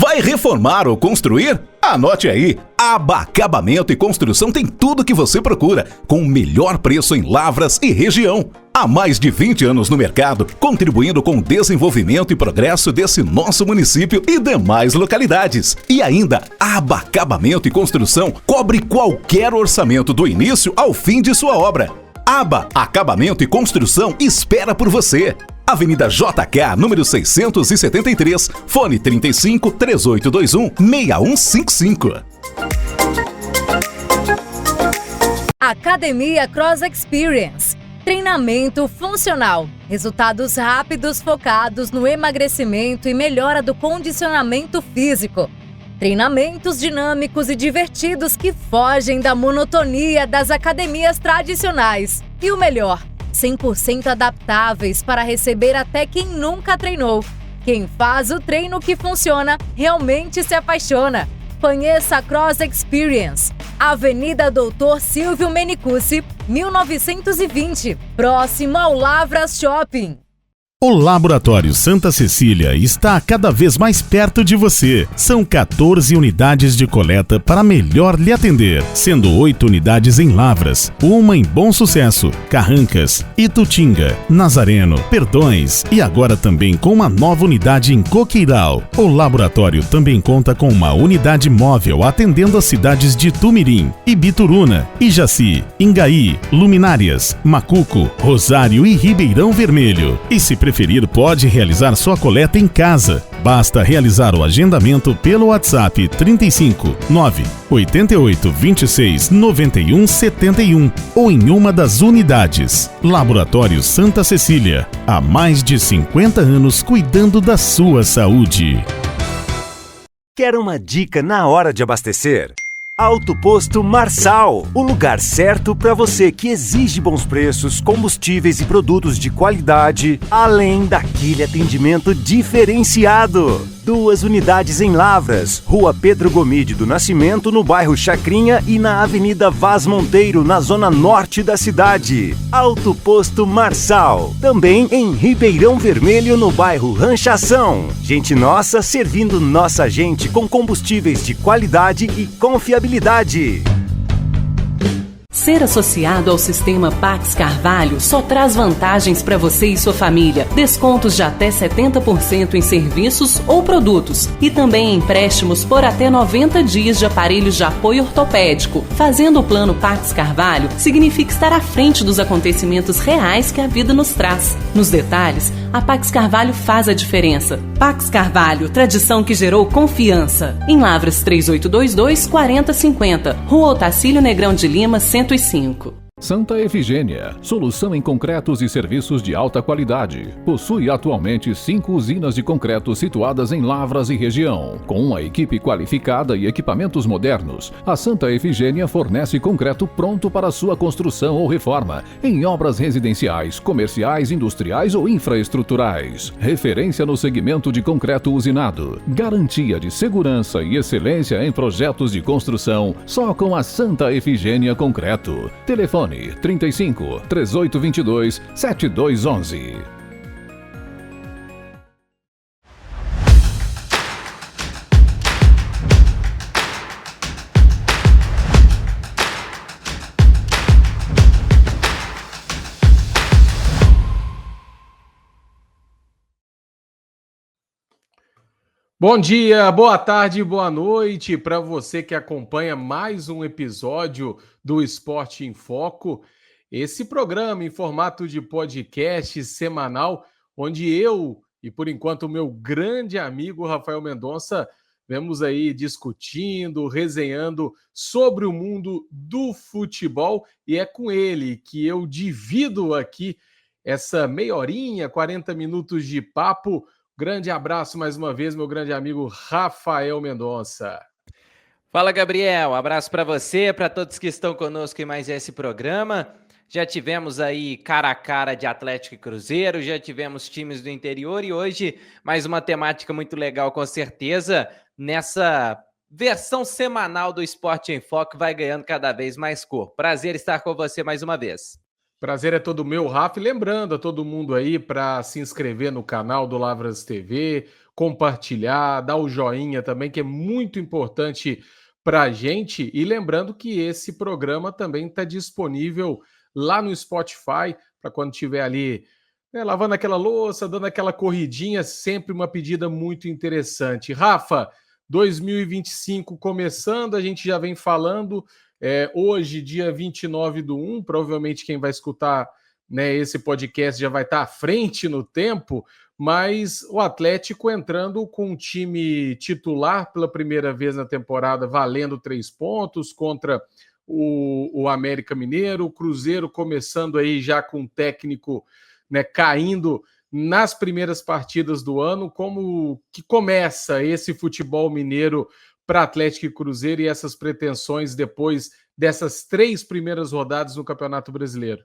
Vai reformar ou construir? Anote aí, Aba Acabamento e Construção tem tudo que você procura, com o melhor preço em Lavras e região. Há mais de 20 anos no mercado, contribuindo com o desenvolvimento e progresso desse nosso município e demais localidades. E ainda, Aba Acabamento e Construção cobre qualquer orçamento do início ao fim de sua obra. Aba Acabamento e Construção espera por você. Avenida JK, número 673, fone 35 3821 6155. Academia Cross Experience. Treinamento funcional. Resultados rápidos focados no emagrecimento e melhora do condicionamento físico. Treinamentos dinâmicos e divertidos que fogem da monotonia das academias tradicionais. E o melhor, 100% adaptáveis para receber até quem nunca treinou. Quem faz o treino que funciona realmente se apaixona. Conheça a Cross Experience. Avenida Doutor Silvio Menicucci, 1920, próximo ao Lavras Shopping. O Laboratório Santa Cecília está cada vez mais perto de você. São 14 unidades de coleta para melhor lhe atender, sendo 8 unidades em Lavras, uma em Bom Sucesso, Carrancas, Itutinga, Nazareno, Perdões e agora também com uma nova unidade em Coqueiral. O laboratório também conta com uma unidade móvel atendendo as cidades de Tumirim, Ibituruna, Ijaci, Ingaí, Luminárias, Macuco, Rosário e Ribeirão Vermelho. E se preferir, pode realizar sua coleta em casa. Basta realizar o agendamento pelo WhatsApp 35 9 88 26 91 71 ou em uma das unidades. Laboratório Santa Cecília, há mais de 50 anos cuidando da sua saúde. Quer uma dica na hora de abastecer? Alto Posto Marçal, o lugar certo para você que exige bons preços, combustíveis e produtos de qualidade, além daquele atendimento diferenciado. 2 unidades em Lavras, Rua Pedro Gomide do Nascimento, no bairro Chacrinha e na Avenida Vaz Monteiro, na zona norte da cidade. Alto Posto Marçal, também em Ribeirão Vermelho, no bairro Ranchação. Gente nossa servindo nossa gente com combustíveis de qualidade e confiabilidade. Ser associado ao sistema Pax Carvalho só traz vantagens para você e sua família. Descontos de até 70% em serviços ou produtos. E também empréstimos por até 90 dias de aparelhos de apoio ortopédico. Fazendo o plano Pax Carvalho significa estar à frente dos acontecimentos reais que a vida nos traz. Nos detalhes, a Pax Carvalho faz a diferença. Pax Carvalho, tradição que gerou confiança. Em Lavras 3822 4050, Rua Otacílio Negrão de Lima, 105. Santa Efigênia, solução em concretos e serviços de alta qualidade. Possui atualmente 5 usinas de concreto situadas em Lavras e região. Com uma equipe qualificada e equipamentos modernos, a Santa Efigênia fornece concreto pronto para sua construção ou reforma, em obras residenciais, comerciais, industriais ou infraestruturais. Referência no segmento de concreto usinado. Garantia de segurança e excelência em projetos de construção, só com a Santa Efigênia Concreto. Telefone 35 3822 7211. Bom dia, boa tarde, boa noite para você que acompanha mais um episódio do Esporte em Foco. Esse programa em formato de podcast semanal, onde eu e, por enquanto, o meu grande amigo Rafael Mendonça vemos aí discutindo, resenhando sobre o mundo do futebol, e é com ele que eu divido aqui essa meia horinha, 40 minutos de papo. Grande abraço mais uma vez, meu grande amigo Rafael Mendonça. Fala, Gabriel. Abraço para você, para todos que estão conosco em mais esse programa. Já tivemos aí cara a cara de Atlético e Cruzeiro, já tivemos times do interior e hoje mais uma temática muito legal, com certeza, nessa versão semanal do Esporte em Foco, vai ganhando cada vez mais cor. Prazer estar com você mais uma vez. Prazer é todo meu, Rafa. E lembrando a todo mundo aí para se inscrever no canal do Lavras TV, compartilhar, dar o joinha também, que é muito importante para a gente. E lembrando que esse programa também está disponível lá no Spotify, para quando tiver ali, né, lavando aquela louça, dando aquela corridinha, sempre uma pedida muito interessante. Rafa, 2025 começando, a gente já vem falando, hoje, dia 29/1, provavelmente quem vai escutar, né, esse podcast já vai estar à frente no tempo, mas o Atlético entrando com um time titular pela primeira vez na temporada, valendo 3 pontos contra o América Mineiro, o Cruzeiro começando aí já com um técnico, né, caindo nas primeiras partidas do ano. Como que começa esse futebol mineiro para Atlético e Cruzeiro e essas pretensões depois dessas 3 primeiras rodadas no Campeonato Brasileiro?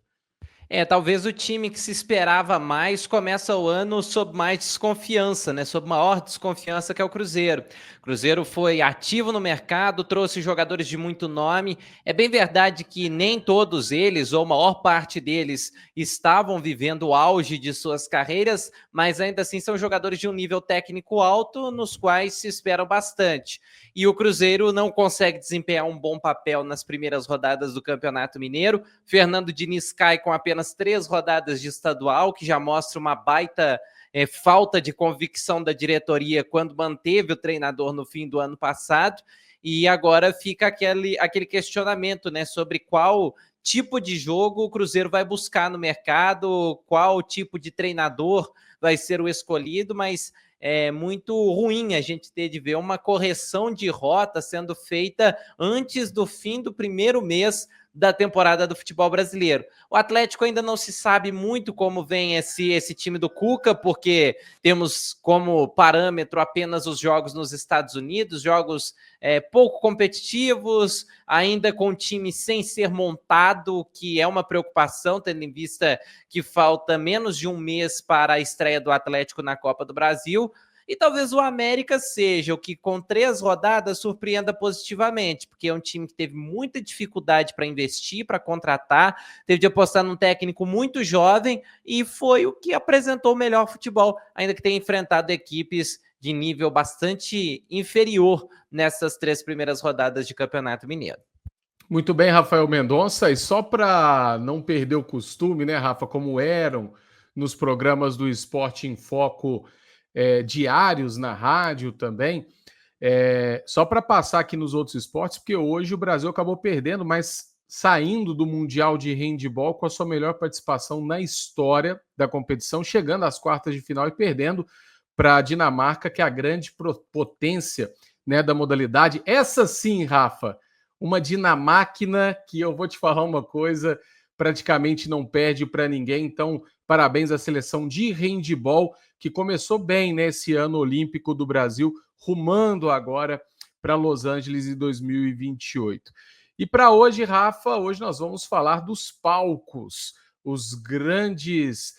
Talvez o time que se esperava mais começa o ano sob mais desconfiança, né? Sob maior desconfiança, que é o Cruzeiro. O Cruzeiro foi ativo no mercado, trouxe jogadores de muito nome. É bem verdade que nem todos eles, ou a maior parte deles, estavam vivendo o auge de suas carreiras, mas ainda assim são jogadores de um nível técnico alto, nos quais se esperam bastante. E o Cruzeiro não consegue desempenhar um bom papel nas primeiras rodadas do Campeonato Mineiro. Fernando Diniz cai com apenas 3 rodadas de estadual, que já mostra uma baita falta de convicção da diretoria quando manteve o treinador no fim do ano passado. E agora fica aquele questionamento, né, sobre qual tipo de jogo o Cruzeiro vai buscar no mercado, qual tipo de treinador vai ser o escolhido, mas é muito ruim a gente ter de ver uma correção de rota sendo feita antes do fim do primeiro mês da temporada do futebol brasileiro. O Atlético ainda não se sabe muito como vem esse time do Cuca, porque temos como parâmetro apenas os jogos nos Estados Unidos, jogos pouco competitivos, ainda com o time sem ser montado, que é uma preocupação, tendo em vista que falta menos de um mês para a estreia do Atlético na Copa do Brasil. E talvez o América seja o que, com 3 rodadas, surpreenda positivamente, porque é um time que teve muita dificuldade para investir, para contratar, teve de apostar num técnico muito jovem e foi o que apresentou o melhor futebol, ainda que tenha enfrentado equipes de nível bastante inferior nessas 3 primeiras rodadas de Campeonato Mineiro. Muito bem, Rafael Mendonça. E só para não perder o costume, né, Rafa, como eram nos programas do Esporte em Foco diários na rádio também, só para passar aqui nos outros esportes, porque hoje o Brasil acabou perdendo, mas saindo do Mundial de Handebol com a sua melhor participação na história da competição, chegando às quartas de final e perdendo para a Dinamarca, que é a grande potência, né, da modalidade. Essa sim, Rafa, uma dinamáquina que eu vou te falar uma coisa, praticamente não perde para ninguém. Então, parabéns à seleção de handebol, que começou bem nesse ano olímpico do Brasil, rumando agora para Los Angeles em 2028. E para hoje, Rafa, hoje nós vamos falar dos palcos, os grandes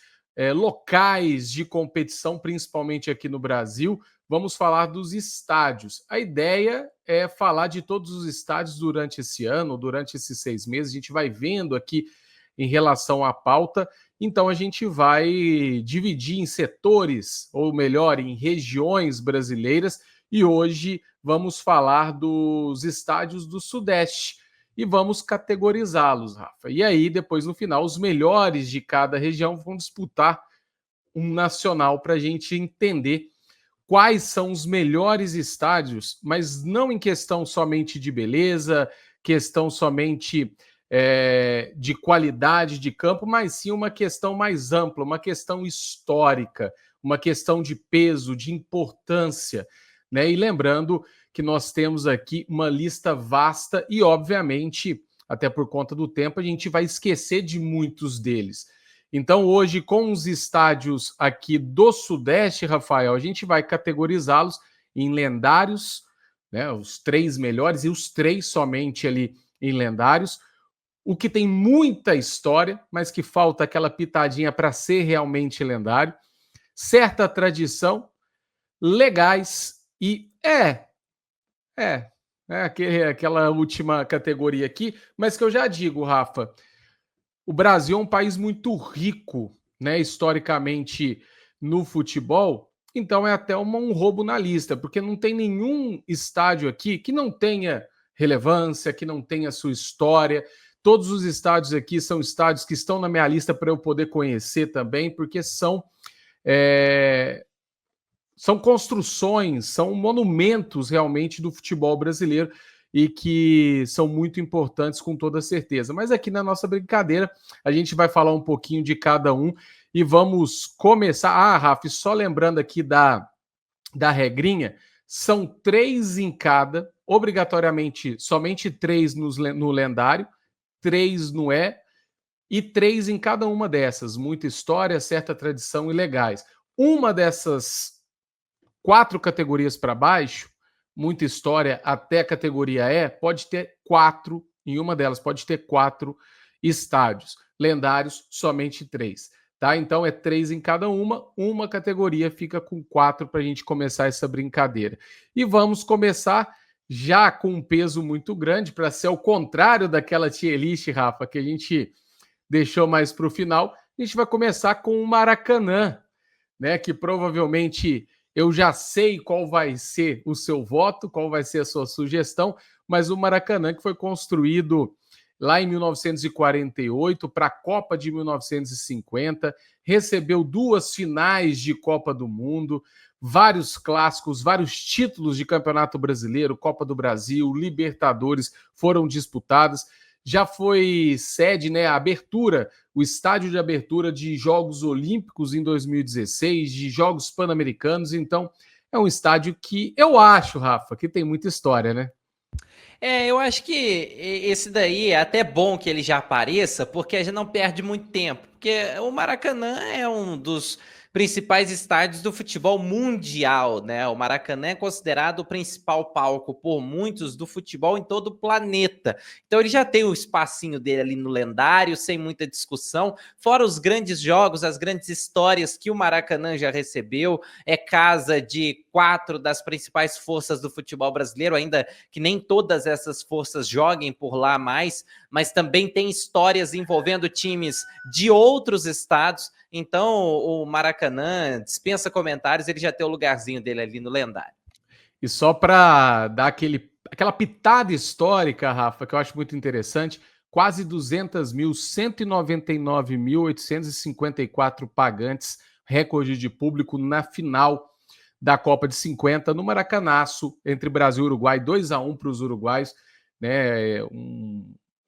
locais de competição, principalmente aqui no Brasil. Vamos falar dos estádios. A ideia é falar de todos os estádios durante esse ano, durante esses 6 meses. A gente vai vendo aqui em relação à pauta. Então, a gente vai dividir em setores, ou melhor, em regiões brasileiras. E hoje vamos falar dos estádios do Sudeste e vamos categorizá-los, Rafa. E aí, depois, no final, os melhores de cada região vão disputar um nacional para a gente entender quais são os melhores estádios, mas não em questão somente de beleza, questão somente de qualidade de campo, mas sim uma questão mais ampla, uma questão histórica, uma questão de peso, de importância, né? E lembrando que nós temos aqui uma lista vasta e, obviamente, até por conta do tempo, a gente vai esquecer de muitos deles. Então, hoje, com os estádios aqui do Sudeste, Rafael, a gente vai categorizá-los em lendários, né, os 3 melhores e os 3 somente ali em lendários. O que tem muita história, mas que falta aquela pitadinha para ser realmente lendário. Certa tradição, legais e aquela última categoria aqui, mas que eu já digo, Rafa, o Brasil é um país muito rico, né, historicamente no futebol, então é até um roubo na lista, porque não tem nenhum estádio aqui que não tenha relevância, que não tenha sua história. Todos os estádios aqui são estádios que estão na minha lista para eu poder conhecer também, porque são construções, são monumentos realmente do futebol brasileiro e que são muito importantes com toda certeza. Mas aqui na nossa brincadeira, a gente vai falar um pouquinho de cada um e vamos começar. Rafa, só lembrando aqui da regrinha, são 3 em cada, obrigatoriamente somente 3 no lendário, 3 no e 3 em cada uma dessas. Muita história, certa tradição e legais. Uma dessas 4 categorias para baixo, muita história até a categoria pode ter 4, em uma delas pode ter 4 estádios. Lendários, somente 3. Tá? Então é 3 em cada uma categoria fica com 4 para a gente começar essa brincadeira. E vamos começar já com um peso muito grande, para ser ao contrário daquela tier list, Rafa, que a gente deixou mais para o final. A gente vai começar com o Maracanã, né? Que provavelmente eu já sei qual vai ser o seu voto, qual vai ser a sua sugestão, mas o Maracanã, que foi construído lá em 1948 para a Copa de 1950, recebeu 2 finais de Copa do Mundo, vários clássicos, vários títulos de Campeonato Brasileiro, Copa do Brasil, Libertadores foram disputados. Já foi sede, né, a abertura, o estádio de abertura de Jogos Olímpicos em 2016, de Jogos Pan-Americanos. Então, é um estádio que eu acho, Rafa, que tem muita história, né? Eu acho que esse daí é até bom que ele já apareça, porque a gente não perde muito tempo. Porque o Maracanã é um dos principais estádios do futebol mundial, né? O Maracanã é considerado o principal palco por muitos do futebol em todo o planeta. Então ele já tem o espacinho dele ali no lendário, sem muita discussão. Fora os grandes jogos, as grandes histórias que o Maracanã já recebeu. É casa de 4 das principais forças do futebol brasileiro, ainda que nem todas essas forças joguem por lá mais, mas também tem histórias envolvendo times de outros estados. Então o Maracanã dispensa comentários, ele já tem o lugarzinho dele ali no lendário. E só para dar aquela pitada histórica, Rafa, que eu acho muito interessante, quase 200 mil, 199.854 pagantes, recorde de público na final da Copa de 50, no Maracanaço, entre Brasil e Uruguai, 2-1 para os uruguaios, né?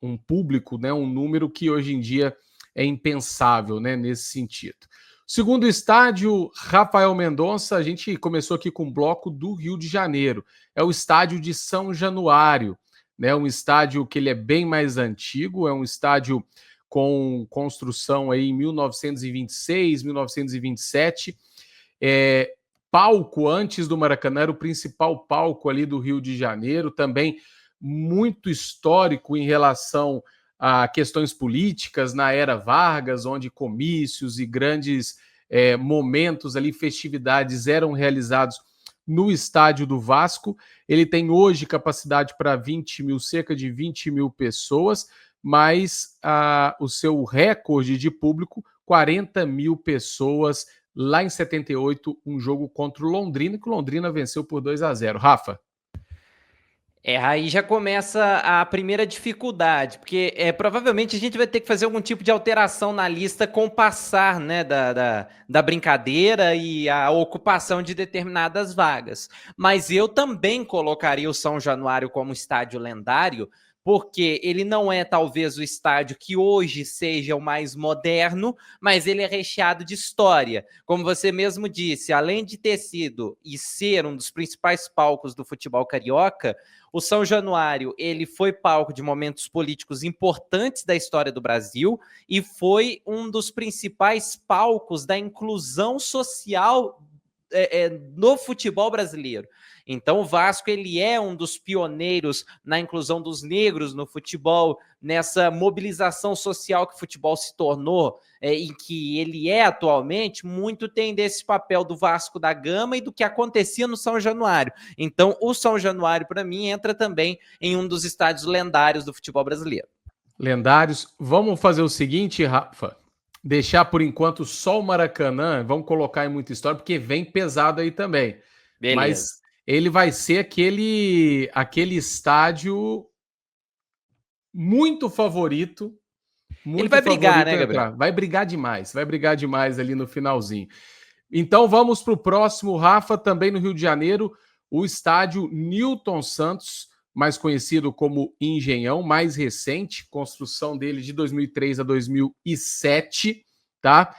Um público, né? Um número que hoje em dia é impensável, né? Nesse sentido. Segundo estádio, Rafael Mendonça, a gente começou aqui com o bloco do Rio de Janeiro. É o estádio de São Januário, né? Um estádio que ele é bem mais antigo, é um estádio com construção aí em 1926, 1927. Palco antes do Maracanã, era o principal palco ali do Rio de Janeiro, também muito histórico em relação a questões políticas na era Vargas, onde comícios e grandes momentos ali, festividades eram realizados no estádio do Vasco. Ele tem hoje capacidade para 20 mil, cerca de 20 mil pessoas, mas o seu recorde de público, 40 mil pessoas lá em 78, um jogo contra o Londrina, que o Londrina venceu por 2-0. Rafa? Aí já começa a primeira dificuldade, porque provavelmente a gente vai ter que fazer algum tipo de alteração na lista com o passar, né, da brincadeira e a ocupação de determinadas vagas. Mas eu também colocaria o São Januário como estádio lendário, porque ele não é talvez o estádio que hoje seja o mais moderno, mas ele é recheado de história. Como você mesmo disse, além de ter sido e ser um dos principais palcos do futebol carioca, o São Januário, ele foi palco de momentos políticos importantes da história do Brasil e foi um dos principais palcos da inclusão social no futebol brasileiro. Então o Vasco, ele é um dos pioneiros na inclusão dos negros no futebol, nessa mobilização social que o futebol se tornou, em que ele é atualmente, muito tem desse papel do Vasco da Gama e do que acontecia no São Januário. Então o São Januário, para mim, entra também em um dos estádios lendários do futebol brasileiro. Lendários. Vamos fazer o seguinte, Rafa. deixar por enquanto só o Maracanã, vamos colocar em muita história, porque vem pesado aí também. Beleza. Mas ele vai ser aquele estádio muito favorito. Muito ele vai brigar, né, Gabriel? Vai brigar demais ali no finalzinho. Então vamos para o próximo, Rafa, também no Rio de Janeiro, o estádio Newton Santos, mais conhecido como Engenhão, mais recente, construção dele de 2003 a 2007, tá?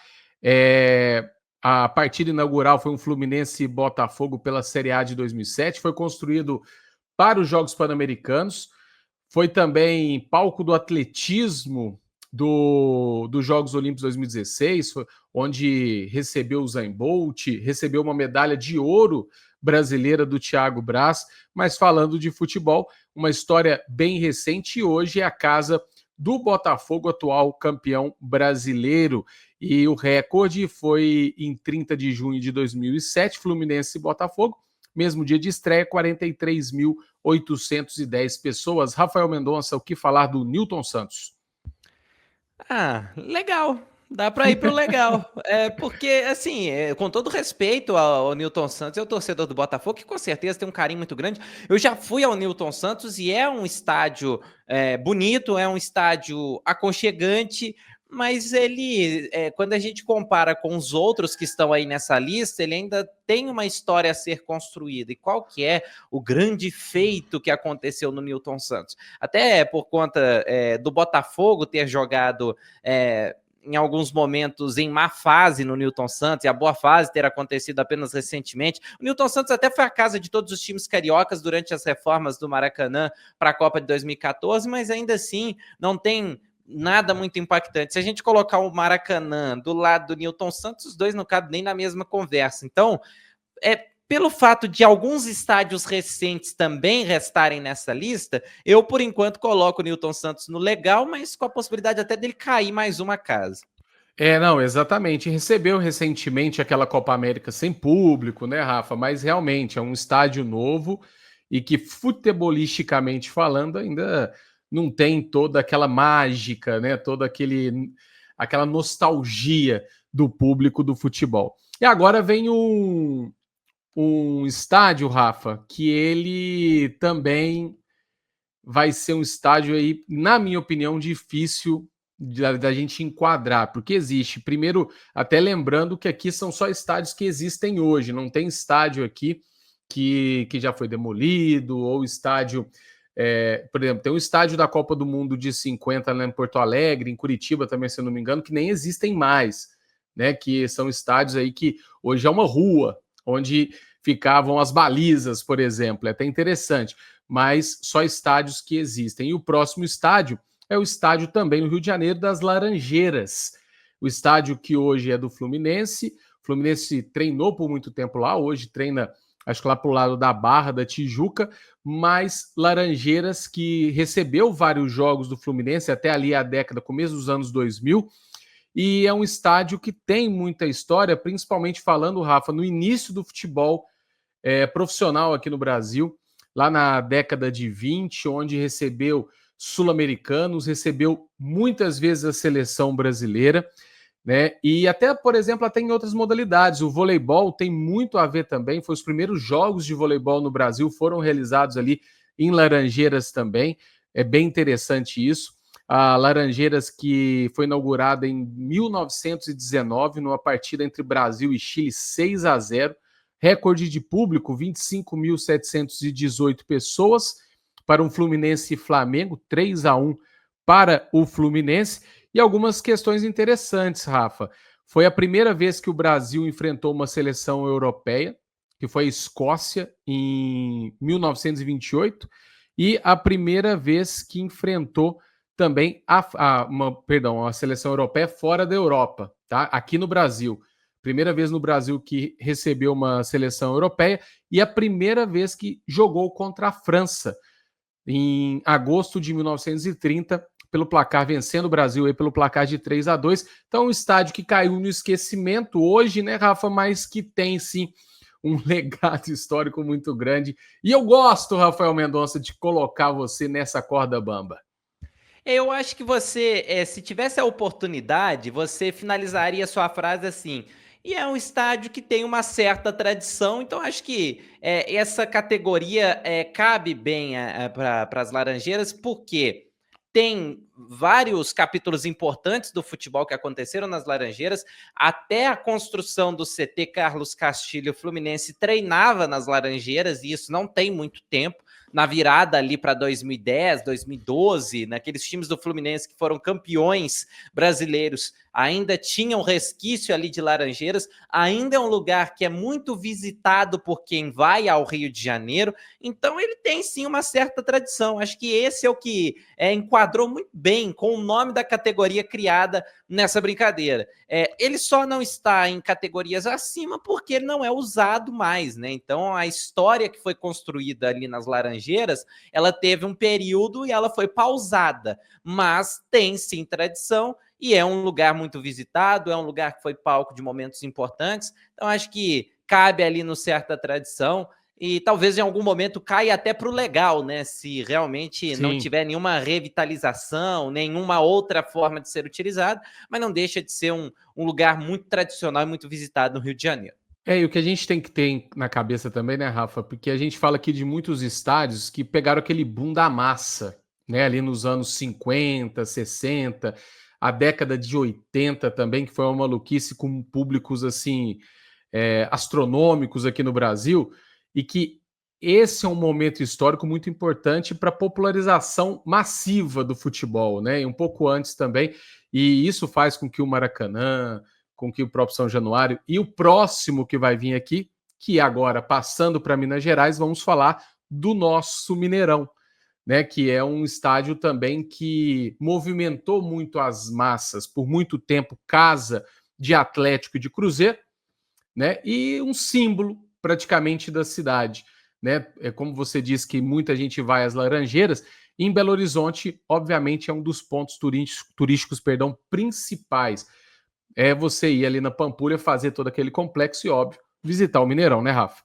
A partida inaugural foi um Fluminense e Botafogo pela Série A de 2007, foi construído para os Jogos Pan-Americanos, foi também palco do atletismo dos Jogos Olímpicos 2016, onde recebeu o Usain Bolt, recebeu uma medalha de ouro brasileira do Thiago Braz, mas falando de futebol, uma história bem recente, e hoje é a casa do Botafogo, atual campeão brasileiro, e o recorde foi em 30 de junho de 2007, Fluminense e Botafogo, mesmo dia de estreia, 43.810 pessoas. Rafael Mendonça, o que falar do Newton Santos? Legal. Dá para ir pro legal. Porque, assim, com todo respeito ao Newton Santos, eu torcedor do Botafogo, que com certeza tem um carinho muito grande. Eu já fui ao Newton Santos e é um estádio bonito, é um estádio aconchegante, mas ele, quando a gente compara com os outros que estão aí nessa lista, ele ainda tem uma história a ser construída. E qual que é o grande feito que aconteceu no Newton Santos? Até por conta do Botafogo ter jogado em alguns momentos em má fase no Newton Santos, e a boa fase ter acontecido apenas recentemente. O Newton Santos até foi a casa de todos os times cariocas durante as reformas do Maracanã para a Copa de 2014, mas ainda assim não tem nada muito impactante. Se a gente colocar o Maracanã do lado do Newton Santos, os dois não cabem nem na mesma conversa. Então, pelo fato de alguns estádios recentes também restarem nessa lista, eu, por enquanto, coloco o Newton Santos no legal, mas com a possibilidade até dele cair mais uma casa. Não, exatamente. Recebeu recentemente aquela Copa América sem público, né, Rafa? Mas realmente é um estádio novo e que, futebolisticamente falando, ainda não tem toda aquela mágica, né? Toda aquela nostalgia do público do futebol. E agora vem um estádio, Rafa, que ele também vai ser um estádio aí, na minha opinião, difícil da gente enquadrar, porque existe, primeiro, até lembrando que aqui são só estádios que existem hoje, não tem estádio aqui que já foi demolido, ou estádio, por exemplo, tem um estádio da Copa do Mundo de 50 lá em Porto Alegre, em Curitiba também, se eu não me engano, que nem existem mais, né, que são estádios aí que hoje é uma rua, onde ficavam as balizas, por exemplo, é até interessante, mas só estádios que existem. E o próximo estádio é o estádio também no Rio de Janeiro das Laranjeiras, o estádio que hoje é do Fluminense. O Fluminense treinou por muito tempo lá, hoje treina, acho que lá para o lado da Barra da Tijuca, mas Laranjeiras, que recebeu vários jogos do Fluminense até ali a década, começo dos anos 2000, e é um estádio que tem muita história, principalmente falando, Rafa, no início do futebol profissional aqui no Brasil, lá na década de 20, onde recebeu sul-americanos, recebeu muitas vezes a seleção brasileira, né? E até, por exemplo, até em outras modalidades. O voleibol tem muito a ver também, foi os primeiros jogos de voleibol no Brasil, foram realizados ali em Laranjeiras também, é bem interessante isso. A Laranjeiras, que foi inaugurada em 1919, numa partida entre Brasil e Chile, 6-0, recorde de público, 25.718 pessoas, para um Fluminense e Flamengo, 3-1 para o Fluminense. E algumas questões interessantes, Rafa. Foi a primeira vez que o Brasil enfrentou uma seleção europeia, que foi a Escócia, em 1928, e a primeira vez que enfrentou também a seleção europeia fora da Europa, tá? Aqui no Brasil. Primeira vez no Brasil que recebeu uma seleção europeia e a primeira vez que jogou contra a França, em agosto de 1930, pelo placar, vencendo o Brasil aí pelo placar de 3-2. Então, um estádio que caiu no esquecimento hoje, né, Rafa, mas que tem, sim, um legado histórico muito grande. E eu gosto, Rafael Mendonça, de colocar você nessa corda bamba. Eu acho que você, se tivesse a oportunidade, você finalizaria sua frase assim. E é um estádio que tem uma certa tradição, então acho que essa categoria cabe bem para as Laranjeiras, porque tem vários capítulos importantes do futebol que aconteceram nas Laranjeiras. Até a construção do CT Carlos Castilho, o Fluminense treinava nas Laranjeiras, e isso não tem muito tempo. Na virada ali para 2010, 2012, naqueles times do Fluminense que foram campeões brasileiros, ainda tinha um resquício ali de Laranjeiras, ainda é um lugar que é muito visitado por quem vai ao Rio de Janeiro, então ele tem sim uma certa tradição. Acho que esse é o que enquadrou muito bem com o nome da categoria criada nessa brincadeira. Ele só não está em categorias acima porque ele não é usado mais, né? Então a história que foi construída ali nas Laranjeiras, ela teve um período e ela foi pausada, mas tem sim tradição e é um lugar muito visitado, é um lugar que foi palco de momentos importantes, então acho que cabe ali no certa tradição. E talvez em algum momento caia até para o legal, né? Se realmente não tiver nenhuma revitalização, nenhuma outra forma de ser utilizado, mas não deixa de ser um lugar muito tradicional e muito visitado no Rio de Janeiro. E o que a gente tem que ter na cabeça também, né, Rafa? Porque a gente fala aqui de muitos estádios que pegaram aquele boom da massa, né? Ali nos anos 50, 60, a década de 80 também, que foi uma maluquice com públicos assim astronômicos aqui no Brasil. E que esse é um momento histórico muito importante para a popularização massiva do futebol, né? E um pouco antes também, e isso faz com que o Maracanã, com que o próprio São Januário e o próximo que vai vir aqui, que agora, passando para Minas Gerais, vamos falar do nosso Mineirão, né? Que é um estádio também que movimentou muito as massas, por muito tempo, casa de Atlético e de Cruzeiro, né? E um símbolo praticamente da cidade, né? Como você disse que muita gente vai às Laranjeiras, em Belo Horizonte, obviamente, é um dos pontos turísticos, principais. É você ir ali na Pampulha, fazer todo aquele complexo e, óbvio, visitar o Mineirão, né, Rafa?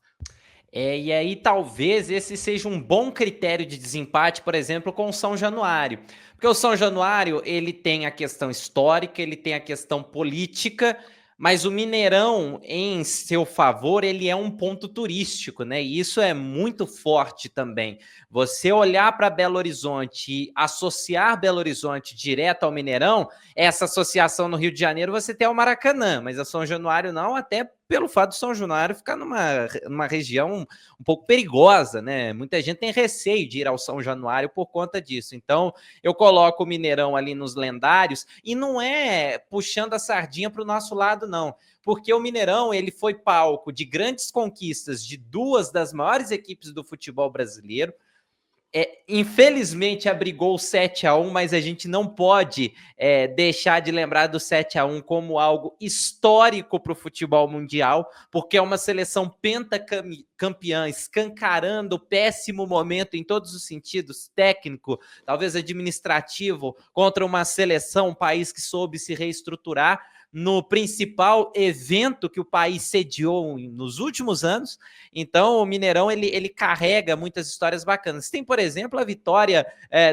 E aí talvez esse seja um bom critério de desempate, por exemplo, com o São Januário. Porque o São Januário, ele tem a questão histórica, ele tem a questão política, mas o Mineirão, em seu favor, ele é um ponto turístico, né? E isso é muito forte também. Você olhar para Belo Horizonte e associar Belo Horizonte direto ao Mineirão, essa associação no Rio de Janeiro você tem o Maracanã, mas a São Januário não, até pelo fato de São Januário ficar numa região um pouco perigosa, né? Muita gente tem receio de ir ao São Januário por conta disso. Então, eu coloco o Mineirão ali nos lendários, e não é puxando a sardinha para o nosso lado, não. Porque o Mineirão, ele foi palco de grandes conquistas de duas das maiores equipes do futebol brasileiro. Infelizmente abrigou o 7-1, mas a gente não pode deixar de lembrar do 7-1 como algo histórico para o futebol mundial, porque é uma seleção pentacampeã, escancarando o péssimo momento em todos os sentidos, técnico, talvez administrativo, contra uma seleção, um país que soube se reestruturar no principal evento que o país sediou nos últimos anos. Então o Mineirão ele carrega muitas histórias bacanas. Tem, por exemplo, a vitória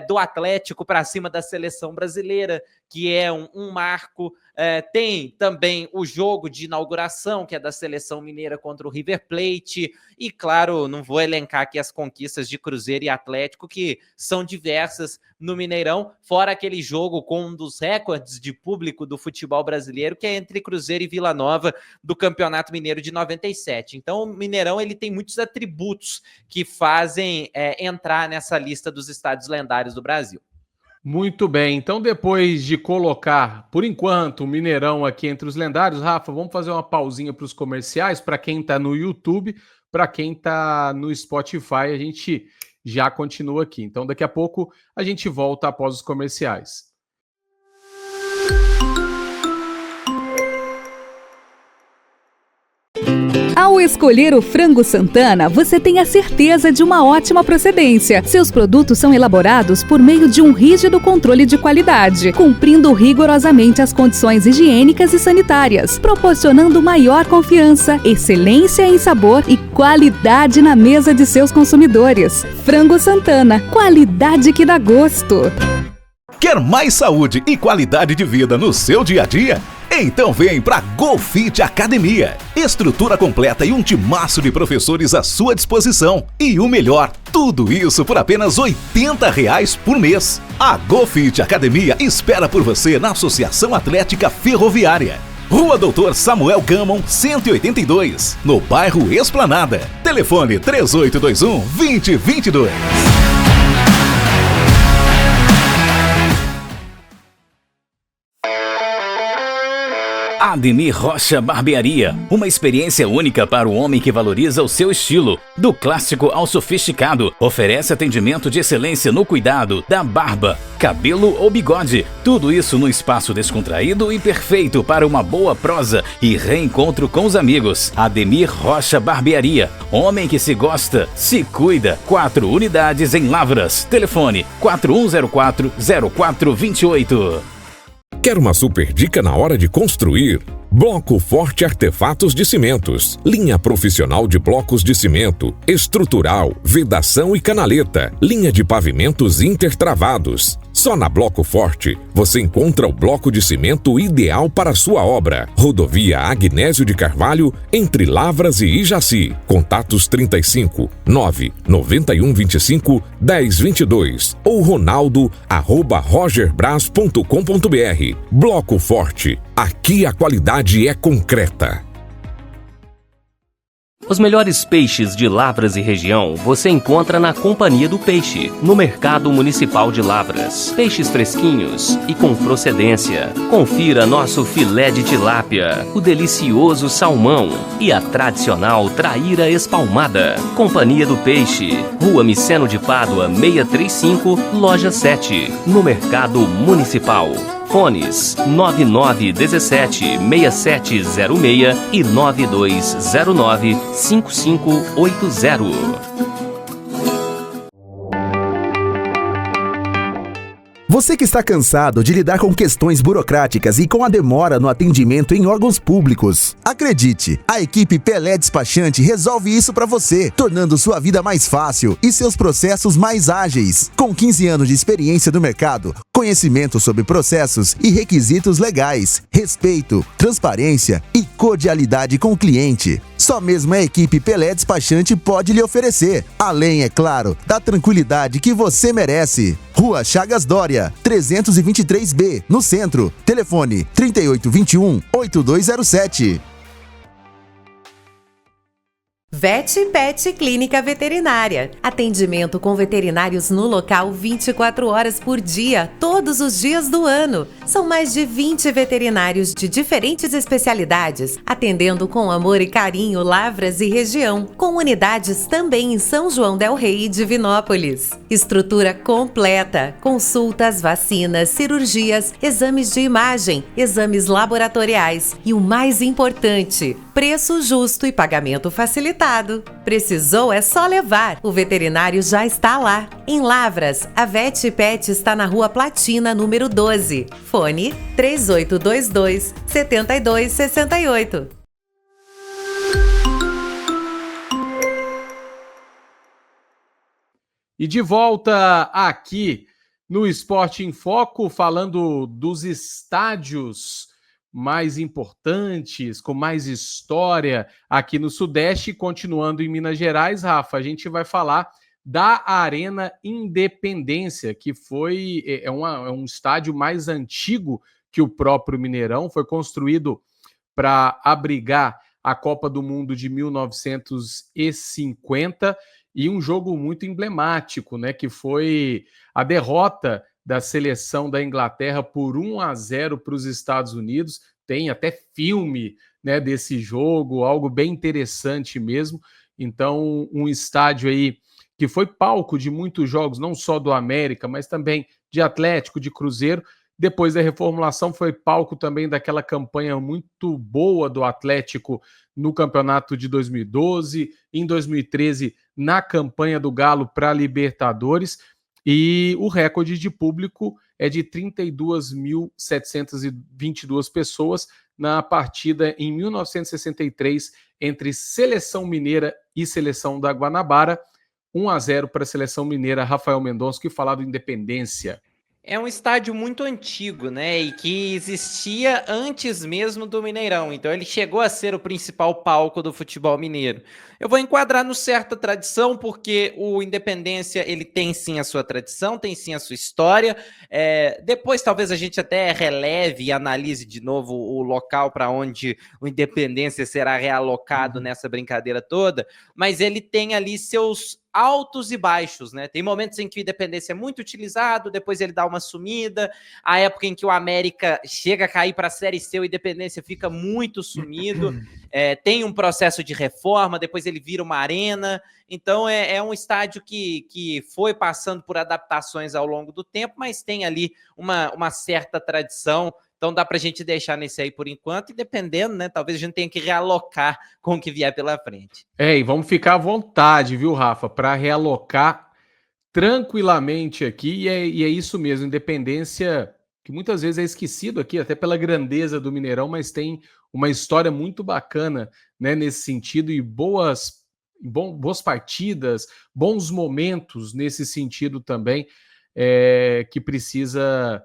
do Atlético para cima da seleção brasileira, que é um marco. Tem também o jogo de inauguração, que é da seleção mineira contra o River Plate, e claro, não vou elencar aqui as conquistas de Cruzeiro e Atlético, que são diversas no Mineirão, fora aquele jogo com um dos recordes de público do futebol brasileiro, que é entre Cruzeiro e Vila Nova, do Campeonato Mineiro de 97. Então o Mineirão ele tem muitos atributos que fazem entrar nessa lista dos estádios lendários do Brasil. Muito bem, então depois de colocar, por enquanto, o Mineirão aqui entre os lendários, Rafa, vamos fazer uma pausinha para os comerciais, para quem está no YouTube, para quem está no Spotify, a gente já continua aqui. Então daqui a pouco a gente volta após os comerciais. Ao escolher o Frango Santana, você tem a certeza de uma ótima procedência. Seus produtos são elaborados por meio de um rígido controle de qualidade, cumprindo rigorosamente as condições higiênicas e sanitárias, proporcionando maior confiança, excelência em sabor e qualidade na mesa de seus consumidores. Frango Santana, qualidade que dá gosto. Quer Quer mais saúde e qualidade de vida no seu dia a dia? Então vem pra GoFit Academia. Estrutura completa e um timaço de professores à sua disposição. E o melhor, tudo isso por apenas R$ 80 por mês. A GoFit Academia espera por você na Associação Atlética Ferroviária. Rua Doutor Samuel Gamon, 182, no bairro Esplanada. Telefone 3821-2022. Ademir Rocha Barbearia, uma experiência única para o homem que valoriza o seu estilo. Do clássico ao sofisticado, oferece atendimento de excelência no cuidado da barba, cabelo ou bigode. Tudo isso num espaço descontraído e perfeito para uma boa prosa e reencontro com os amigos. Ademir Rocha Barbearia, homem que se gosta, se cuida. 4 unidades em Lavras. Telefone 4104-0428. Quer uma super dica na hora de construir? Bloco Forte Artefatos de Cimentos. Linha profissional de blocos de cimento, estrutural, vedação e canaleta. Linha de pavimentos intertravados. Só na Bloco Forte você encontra o bloco de cimento ideal para a sua obra. Rodovia Agnésio de Carvalho, entre Lavras e Ijaci. Contatos 35 9 91 25 10 22 ou ronaldo@rogerbras.com.br. Bloco Forte. Aqui a qualidade é concreta. Os melhores peixes de Lavras e região você encontra na Companhia do Peixe, no Mercado Municipal de Lavras. Peixes fresquinhos e com procedência. Confira nosso filé de tilápia, o delicioso salmão e a tradicional traíra espalmada. Companhia do Peixe, Rua Miceno de Pádua, 635, Loja 7, no Mercado Municipal. Fones 9917-6706 e 9209-5580. Você que está cansado de lidar com questões burocráticas e com a demora no atendimento em órgãos públicos, acredite, a equipe Pelé Despachante resolve isso para você, tornando sua vida mais fácil e seus processos mais ágeis. Com 15 anos de experiência no mercado, conhecimento sobre processos e requisitos legais, respeito, transparência e cordialidade com o cliente. Só mesmo a equipe Pelé Despachante pode lhe oferecer, além, é claro, da tranquilidade que você merece. Rua Chagas Dória, 323B, no centro. Telefone 3821-8207. Vet Pet Clínica Veterinária. Atendimento com veterinários no local 24 horas por dia, todos os dias do ano. São mais de 20 veterinários de diferentes especialidades, atendendo com amor e carinho Lavras e região, com unidades também em São João del Rei e Divinópolis. Estrutura completa, consultas, vacinas, cirurgias, exames de imagem, exames laboratoriais e o mais importante, preço justo e pagamento facilitado. Precisou é só levar. O veterinário já está lá. Em Lavras, a Vet Pet está na Rua Platina, número 12. Fone 3822-7268. E de volta aqui no Esporte em Foco, falando dos estádios mais importantes, com mais história aqui no Sudeste. Continuando em Minas Gerais, Rafa, a gente vai falar da Arena Independência, que é um estádio mais antigo que o próprio Mineirão. Foi construído para abrigar a Copa do Mundo de 1950 e um jogo muito emblemático, né, que foi a derrota da seleção da Inglaterra por 1-0 para os Estados Unidos. Tem até filme, né, desse jogo, algo bem interessante mesmo. Então, um estádio aí que foi palco de muitos jogos, não só do América, mas também de Atlético, de Cruzeiro. Depois da reformulação, foi palco também daquela campanha muito boa do Atlético no campeonato de 2012, em 2013, na campanha do Galo para a Libertadores. E o recorde de público é de 32.722 pessoas na partida em 1963 entre Seleção Mineira e Seleção da Guanabara. 1-0 para a Seleção Mineira. Rafael Mendonça, que falar do Independência. É um estádio muito antigo, né? E que existia antes mesmo do Mineirão. Então ele chegou a ser o principal palco do futebol mineiro. Eu vou enquadrar no certa tradição, porque o Independência ele tem sim a sua tradição, tem sim a sua história. Depois talvez a gente até releve e analise de novo o local para onde o Independência será realocado nessa brincadeira toda. Mas ele tem ali seus altos e baixos, né? Tem momentos em que o Independência é muito utilizado, depois ele dá uma sumida. A época em que o América chega a cair para a Série C, o Independência fica muito sumido. Tem um processo de reforma, depois ele vira uma arena. Então é um estádio que foi passando por adaptações ao longo do tempo, mas tem ali uma certa tradição. Então dá para a gente deixar nesse aí por enquanto, e dependendo, né? Talvez a gente tenha que realocar com o que vier pela frente. E vamos ficar à vontade, viu, Rafa, para realocar tranquilamente aqui, e é isso mesmo, Independência, que muitas vezes é esquecido aqui, até pela grandeza do Mineirão, mas tem uma história muito bacana, né, nesse sentido, e boas partidas, bons momentos nesse sentido também, que precisa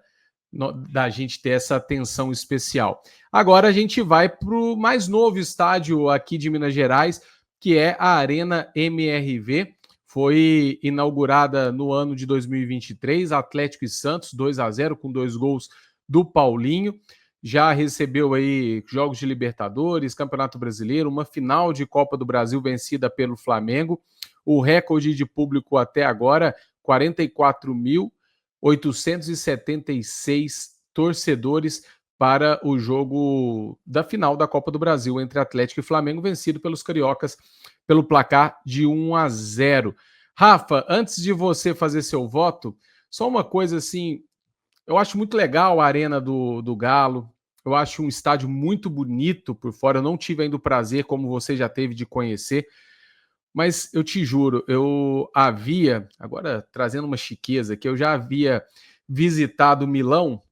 da gente ter essa atenção especial. Agora a gente vai para o mais novo estádio aqui de Minas Gerais, que é a Arena MRV. Foi inaugurada no ano de 2023, Atlético e Santos, 2-0, com 2 gols do Paulinho. Já recebeu aí jogos de Libertadores, Campeonato Brasileiro, uma final de Copa do Brasil vencida pelo Flamengo. O recorde de público até agora, 44.876 torcedores para o jogo da final da Copa do Brasil entre Atlético e Flamengo, vencido pelos cariocas pelo placar de 1-0. Rafa, antes de você fazer seu voto, só uma coisa assim, eu acho muito legal a Arena do Galo, eu acho um estádio muito bonito por fora, eu não tive ainda o prazer, como você já teve, de conhecer, mas eu te juro, eu havia, agora trazendo uma chiqueza aqui, eu já havia visitado Milão,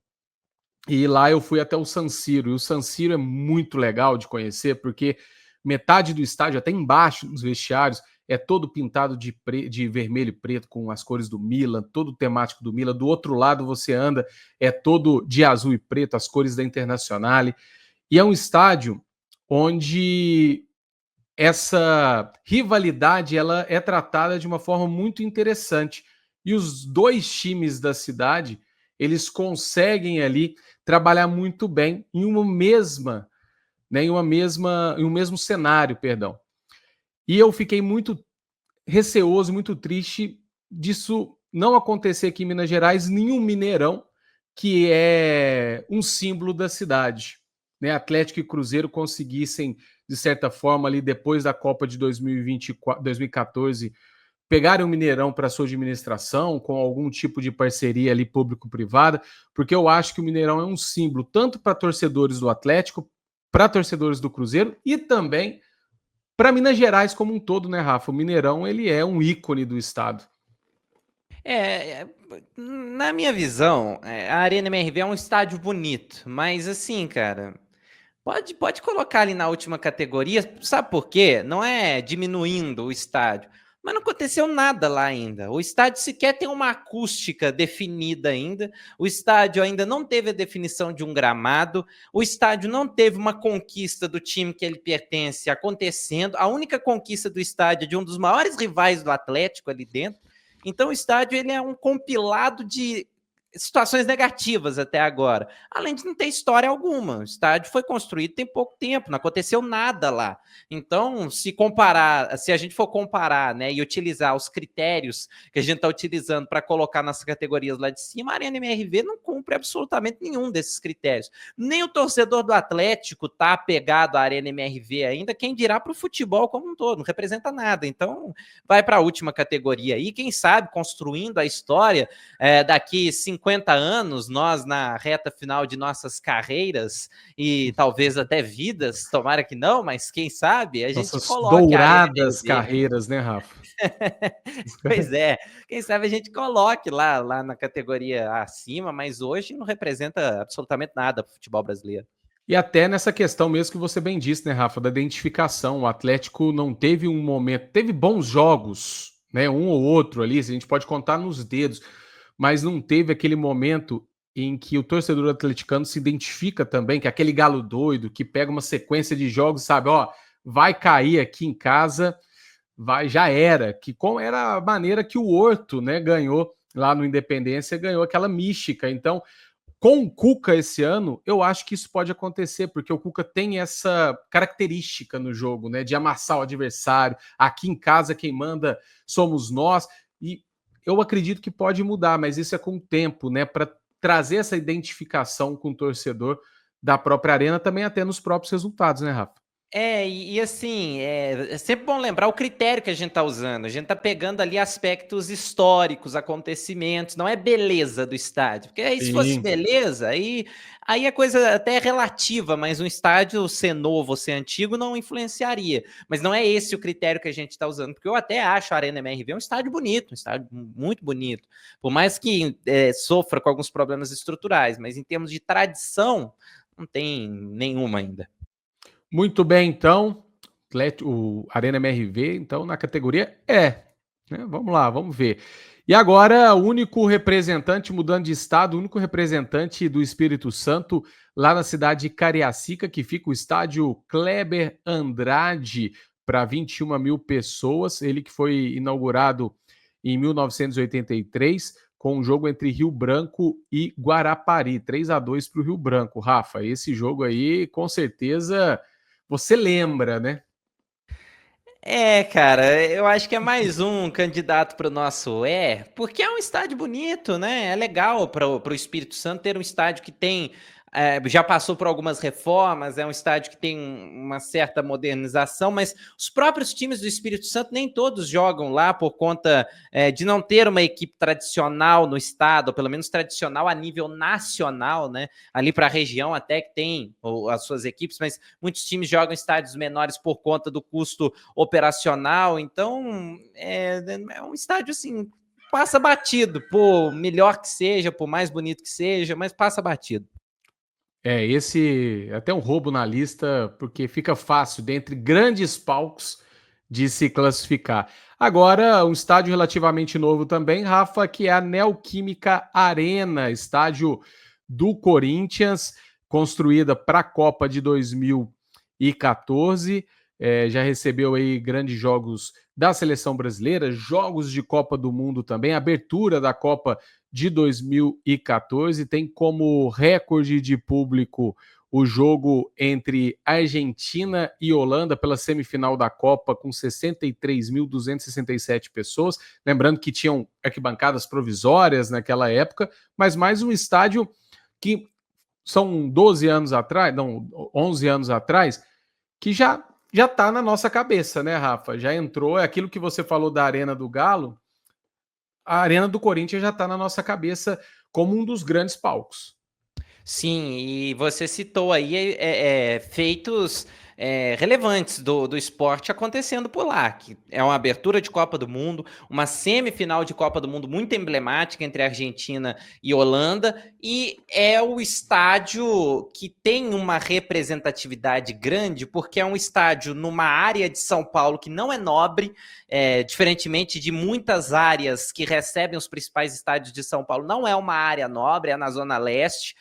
e lá eu fui até o San Siro, e o San Siro é muito legal de conhecer, porque metade do estádio, até embaixo nos vestiários, é todo pintado de vermelho e preto, com as cores do Milan, todo temático do Milan. Do outro lado você anda, é todo de azul e preto, as cores da Internazionale. E é um estádio onde essa rivalidade ela é tratada de uma forma muito interessante. E os dois times da cidade, eles conseguem ali trabalhar muito bem em um mesmo cenário, perdão. E eu fiquei muito receoso, muito triste disso não acontecer aqui em Minas Gerais, nenhum Mineirão, que é um símbolo da cidade, né? Atlético e Cruzeiro conseguissem, de certa forma, ali depois da Copa de 2014, pegarem o Mineirão para sua administração, com algum tipo de parceria ali público-privada, porque eu acho que o Mineirão é um símbolo tanto para torcedores do Atlético, para torcedores do Cruzeiro e também para Minas Gerais como um todo, né, Rafa? O Mineirão, ele é um ícone do estado. Na minha visão, a Arena MRV é um estádio bonito, mas assim, cara, pode colocar ali na última categoria, sabe por quê? Não é diminuindo o estádio, mas não aconteceu nada lá ainda. O estádio sequer tem uma acústica definida ainda. O estádio ainda não teve a definição de um gramado. O estádio não teve uma conquista do time que ele pertence acontecendo. A única conquista do estádio é de um dos maiores rivais do Atlético ali dentro. Então o estádio ele é um compilado de situações negativas até agora, além de não ter história alguma. O estádio foi construído tem pouco tempo, não aconteceu nada lá. Então, se a gente for comparar, né, e utilizar os critérios que a gente está utilizando para colocar nas categorias lá de cima, a Arena MRV não cumpre absolutamente nenhum desses critérios. Nem o torcedor do Atlético está apegado à Arena MRV ainda, quem dirá para o futebol como um todo, não representa nada. Então, vai para a última categoria aí, quem sabe, construindo a história daqui 50 anos, nós na reta final de nossas carreiras e talvez até vidas, tomara que não, mas quem sabe a gente coloca douradas carreiras, né, Rafa? Pois é, quem sabe a gente coloque lá na categoria acima, mas hoje não representa absolutamente nada para o futebol brasileiro. E até nessa questão mesmo que você bem disse, né, Rafa, da identificação, o Atlético não teve um momento, teve bons jogos, né, um ou outro ali, a gente pode contar nos dedos, mas não teve aquele momento em que o torcedor atleticano se identifica também, que é aquele galo doido que pega uma sequência de jogos, sabe, ó, vai cair aqui em casa, já era, que como era a maneira que o Horto, né, ganhou lá no Independência, ganhou aquela mística. Então, com o Cuca esse ano, eu acho que isso pode acontecer, porque o Cuca tem essa característica no jogo, né, de amassar o adversário. Aqui em casa quem manda somos nós, e eu acredito que pode mudar, mas isso é com o tempo, né, para trazer essa identificação com o torcedor da própria arena, também até nos próprios resultados, né, Rafa? Assim, é sempre bom lembrar o critério que a gente está usando. A gente está pegando ali aspectos históricos, acontecimentos, não é beleza do estádio. Porque aí, se fosse beleza, aí a coisa até é relativa, mas um estádio ser novo ou ser antigo não influenciaria. Mas não é esse o critério que a gente está usando, porque eu até acho a Arena MRV um estádio bonito, um estádio muito bonito. Por mais que sofra com alguns problemas estruturais, mas em termos de tradição, não tem nenhuma ainda. Muito bem, então, o Arena MRV, então, na categoria E. Né? Vamos lá, vamos ver. E agora, o único representante, mudando de estado, o único representante do Espírito Santo, lá na cidade de Cariacica, que fica o estádio Kleber Andrade, para 21 mil pessoas. Ele que foi inaugurado em 1983, com um jogo entre Rio Branco e Guarapari, 3-2 para o Rio Branco. Rafa, esse jogo aí, com certeza, você lembra, né? Cara, eu acho que é mais um candidato para o nosso porque é um estádio bonito, né? É legal para o Espírito Santo ter um estádio que tem já passou por algumas reformas, é um estádio que tem uma certa modernização, mas os próprios times do Espírito Santo nem todos jogam lá por conta de não ter uma equipe tradicional no estado, ou pelo menos tradicional a nível nacional, né? Ali para a região até que tem as suas equipes, mas muitos times jogam em estádios menores por conta do custo operacional, então é um estádio assim, passa batido, por melhor que seja, por mais bonito que seja, mas passa batido. Esse é até um roubo na lista, porque fica fácil, dentre grandes palcos, de se classificar. Agora, um estádio relativamente novo também, Rafa, que é a Neoquímica Arena, estádio do Corinthians, construída para a Copa de 2014. Já recebeu aí grandes jogos da seleção brasileira, jogos de Copa do Mundo também, abertura da Copa de 2014, tem como recorde de público o jogo entre Argentina e Holanda pela semifinal da Copa, com 63.267 pessoas. Lembrando que tinham arquibancadas provisórias naquela época, mas mais um estádio que são 11 anos atrás, que já está na nossa cabeça, né, Rafa? Já entrou, é aquilo que você falou da Arena do Galo, a Arena do Corinthians já está na nossa cabeça como um dos grandes palcos. Sim, e você citou aí feitos relevantes do esporte acontecendo por lá, que é uma abertura de Copa do Mundo, uma semifinal de Copa do Mundo muito emblemática entre Argentina e Holanda, e é o estádio que tem uma representatividade grande, porque é um estádio numa área de São Paulo que não é nobre, diferentemente de muitas áreas que recebem os principais estádios de São Paulo, não é uma área nobre, é na Zona Leste,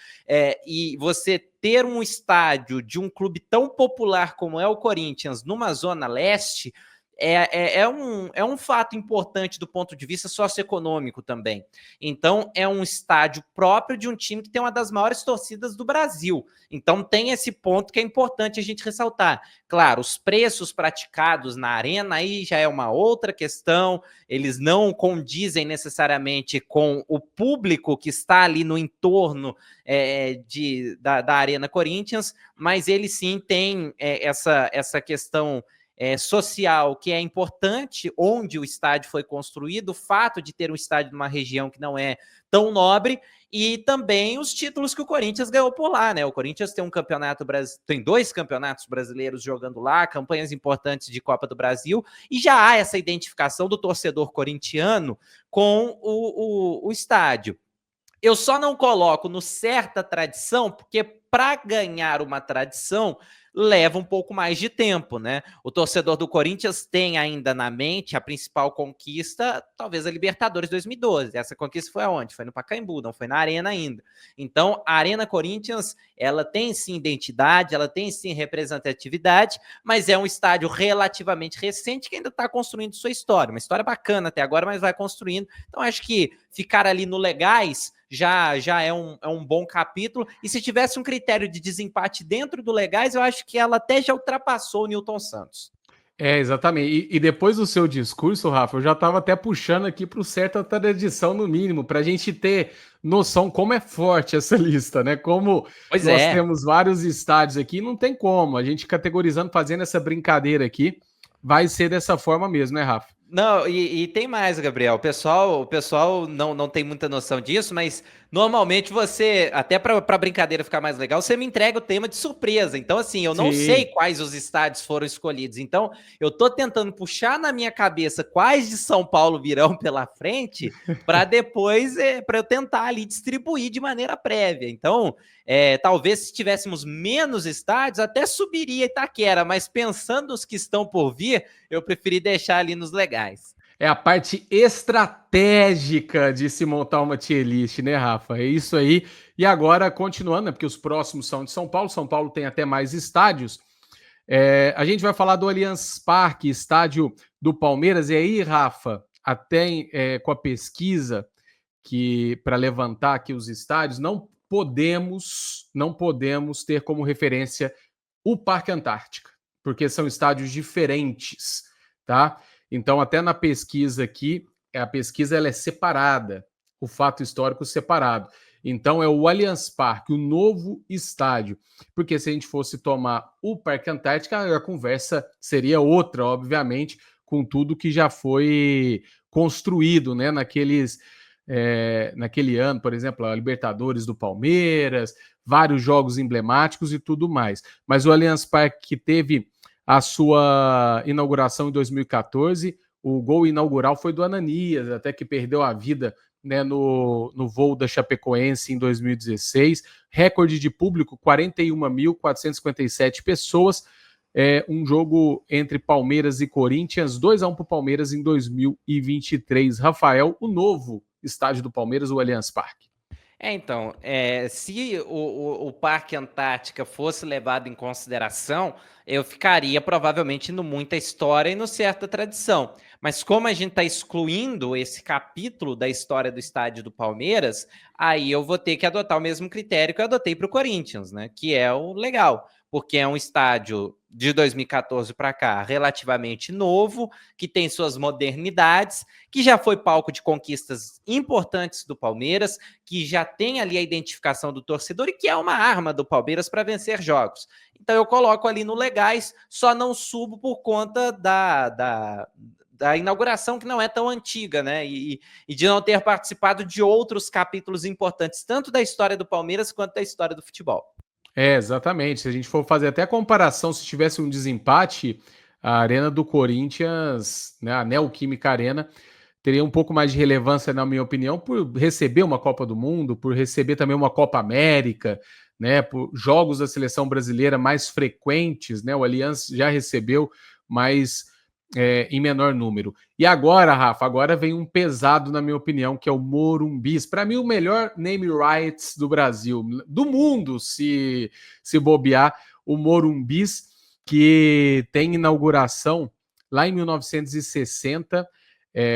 e você ter um estádio de um clube tão popular como é o Corinthians numa Zona Leste é um fato importante do ponto de vista socioeconômico também. Então, é um estádio próprio de um time que tem uma das maiores torcidas do Brasil. Então, tem esse ponto que é importante a gente ressaltar. Claro, os preços praticados na arena aí já é uma outra questão, eles não condizem necessariamente com o público que está ali no entorno da Arena Corinthians, mas ele sim tem essa questão social que é importante, onde o estádio foi construído, o fato de ter um estádio numa região que não é tão nobre, e também os títulos que o Corinthians ganhou por lá, né? O Corinthians tem tem 2 campeonatos brasileiros jogando lá, campanhas importantes de Copa do Brasil, e já há essa identificação do torcedor corintiano com o estádio. Eu só não coloco no certa tradição, porque para ganhar uma tradição, leva um pouco mais de tempo, né? O torcedor do Corinthians tem ainda na mente a principal conquista, talvez a Libertadores 2012. Essa conquista foi aonde? Foi no Pacaembu, não foi na Arena ainda. Então, a Arena Corinthians, ela tem sim identidade, ela tem sim representatividade, mas é um estádio relativamente recente que ainda está construindo sua história. Uma história bacana até agora, mas vai construindo. Então, acho que ficar ali no Legais já é um bom capítulo. E se tivesse um critério de desempate dentro do Legais, eu acho que ela até já ultrapassou o Newton Santos. Exatamente. E depois do seu discurso, Rafa, eu já estava até puxando aqui para o certa tradição, no mínimo, para a gente ter noção como é forte essa lista, né? Como temos vários estádios aqui, não tem como. A gente categorizando, fazendo essa brincadeira aqui, vai ser dessa forma mesmo, né, Rafa? Não, e tem mais, Gabriel. O pessoal não tem muita noção disso, mas normalmente você, até para brincadeira ficar mais legal, você me entrega o tema de surpresa. Então, assim, eu não sei quais os estádios foram escolhidos. Então, eu tô tentando puxar na minha cabeça quais de São Paulo virão pela frente, para depois, para eu tentar ali distribuir de maneira prévia. Então, talvez se tivéssemos menos estádios, até subiria Itaquera, mas pensando nos que estão por vir, eu preferi deixar ali nos legais. É a parte estratégica de se montar uma tier list, né, Rafa? É isso aí. E agora, continuando, né, porque os próximos são de São Paulo. São Paulo tem até mais estádios. A gente vai falar do Allianz Parque, estádio do Palmeiras. E aí, Rafa, até com a pesquisa que para levantar aqui os estádios, não podemos ter como referência o Parque Antártica, porque são estádios diferentes, tá? Então, até na pesquisa aqui, a pesquisa ela é separada, o fato histórico separado. Então, é o Allianz Parque, o novo estádio. Porque se a gente fosse tomar o Parque Antártica, a conversa seria outra, obviamente, com tudo que já foi construído, né, naquele ano, por exemplo, a Libertadores do Palmeiras, vários jogos emblemáticos e tudo mais. Mas o Allianz Parque, que teve a sua inauguração em 2014, o gol inaugural foi do Ananias, até que perdeu a vida, né, no voo da Chapecoense em 2016. Recorde de público, 41.457 pessoas. Um jogo entre Palmeiras e Corinthians, 2-1 para o Palmeiras em 2023. Rafael, o novo estádio do Palmeiras, o Allianz Parque. Então, se o Parque Antártica fosse levado em consideração, eu ficaria provavelmente no muita história e no certa tradição. Mas como a gente está excluindo esse capítulo da história do estádio do Palmeiras, aí eu vou ter que adotar o mesmo critério que eu adotei para o Corinthians, né? Que é o legal, porque é um estádio de 2014 para cá relativamente novo, que tem suas modernidades, que já foi palco de conquistas importantes do Palmeiras, que já tem ali a identificação do torcedor e que é uma arma do Palmeiras para vencer jogos. Então eu coloco ali no legais, só não subo por conta da inauguração, que não é tão antiga, né? E de não ter participado de outros capítulos importantes, tanto da história do Palmeiras quanto da história do futebol. Exatamente. Se a gente for fazer até a comparação, se tivesse um desempate, a Arena do Corinthians, né, a Neoquímica Arena, teria um pouco mais de relevância, na minha opinião, por receber uma Copa do Mundo, por receber também uma Copa América, né, por jogos da seleção brasileira mais frequentes, né? O Allianz já recebeu, mas em menor número. E agora, Rafa, agora vem um pesado, na minha opinião, que é o Morumbis. Para mim, o melhor name rights do Brasil, do mundo, se bobear, o Morumbis, que tem inauguração lá em 1960,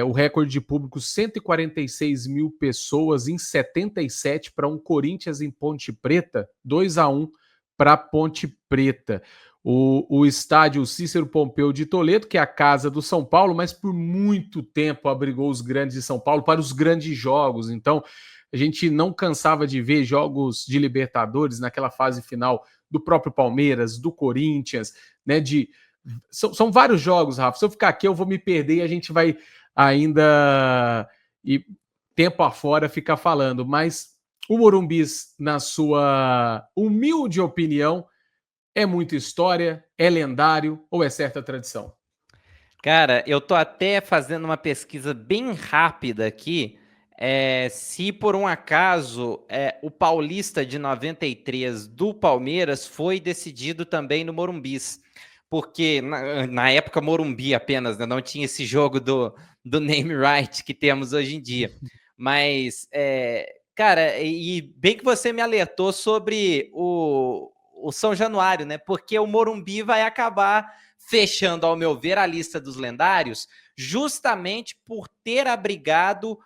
o recorde de público, 146 mil pessoas em 77 para um Corinthians em Ponte Preta, 2-1 para Ponte Preta. O estádio Cícero Pompeu de Toledo, que é a casa do São Paulo, mas por muito tempo abrigou os grandes de São Paulo para os grandes jogos. Então, a gente não cansava de ver jogos de Libertadores naquela fase final do próprio Palmeiras, do Corinthians, né? São vários jogos, Rafa. Se eu ficar aqui, eu vou me perder e a gente vai ainda, tempo afora, ficar falando. Mas o Morumbis, na sua humilde opinião, é muita história, é lendário ou é certa tradição? Cara, eu tô até fazendo uma pesquisa bem rápida aqui. se por um acaso o Paulista de 93 do Palmeiras foi decidido também no Morumbis, porque na época Morumbi apenas, né, não tinha esse jogo do name right que temos hoje em dia. Mas, cara, e bem que você me alertou sobre o São Januário, né? Porque o Morumbi vai acabar fechando, ao meu ver, a lista dos lendários, justamente por ter abrigado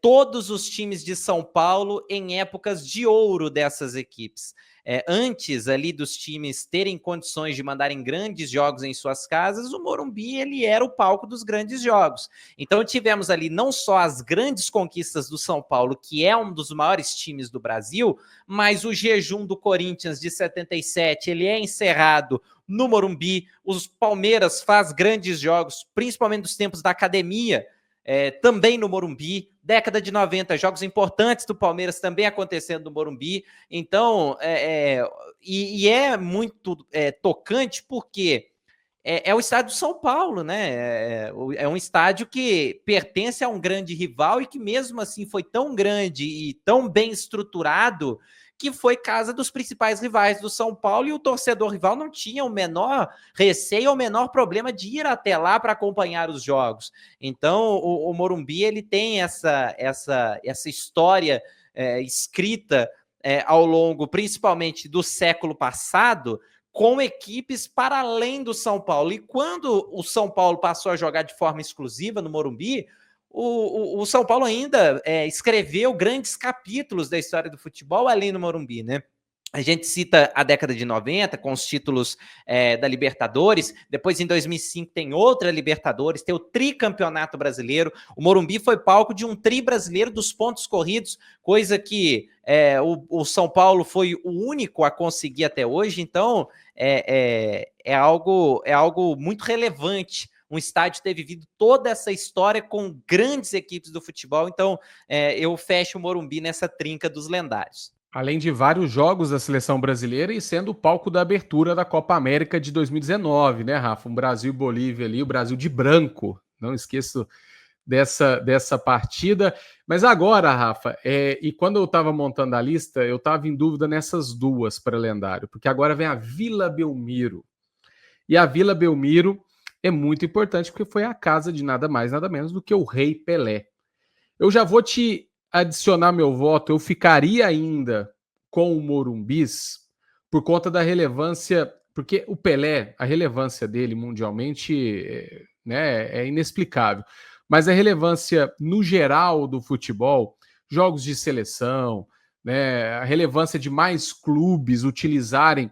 todos os times de São Paulo em épocas de ouro dessas equipes. Antes ali dos times terem condições de mandarem grandes jogos em suas casas, o Morumbi ele era o palco dos grandes jogos. Então tivemos ali não só as grandes conquistas do São Paulo, que é um dos maiores times do Brasil, mas o jejum do Corinthians de 77, ele é encerrado no Morumbi. Os Palmeiras faz grandes jogos, principalmente dos tempos da academia, também no Morumbi. Década de 90, jogos importantes do Palmeiras também acontecendo no Morumbi. Então, é muito tocante porque é o estádio do São Paulo, né? É um estádio que pertence a um grande rival e que mesmo assim foi tão grande e tão bem estruturado que foi casa dos principais rivais do São Paulo, e o torcedor rival não tinha o menor receio ou o menor problema de ir até lá para acompanhar os jogos. Então, o Morumbi ele tem essa história escrita ao longo, principalmente do século passado, com equipes para além do São Paulo. E quando o São Paulo passou a jogar de forma exclusiva no Morumbi, o São Paulo ainda escreveu grandes capítulos da história do futebol ali no Morumbi, né? A gente cita a década de 90 com os títulos da Libertadores, depois em 2005 tem outra Libertadores, tem o tricampeonato brasileiro. O Morumbi foi palco de um tri brasileiro dos pontos corridos, coisa que o São Paulo foi o único a conseguir até hoje. Então é algo muito relevante um estádio ter vivido toda essa história com grandes equipes do futebol. Então eu fecho o Morumbi nessa trinca dos lendários. Além de vários jogos da seleção brasileira e sendo o palco da abertura da Copa América de 2019, né, Rafa? Um Brasil e Bolívia ali, o Brasil de branco. Não esqueço dessa partida. Mas agora, Rafa, e quando eu estava montando a lista, eu estava em dúvida nessas duas para lendário, porque agora vem a Vila Belmiro. E a Vila Belmiro é muito importante porque foi a casa de nada mais, nada menos do que o Rei Pelé. Eu já vou te adicionar meu voto, eu ficaria ainda com o Morumbis por conta da relevância, porque o Pelé, a relevância dele mundialmente é inexplicável, mas a relevância no geral do futebol, jogos de seleção, né, a relevância de mais clubes utilizarem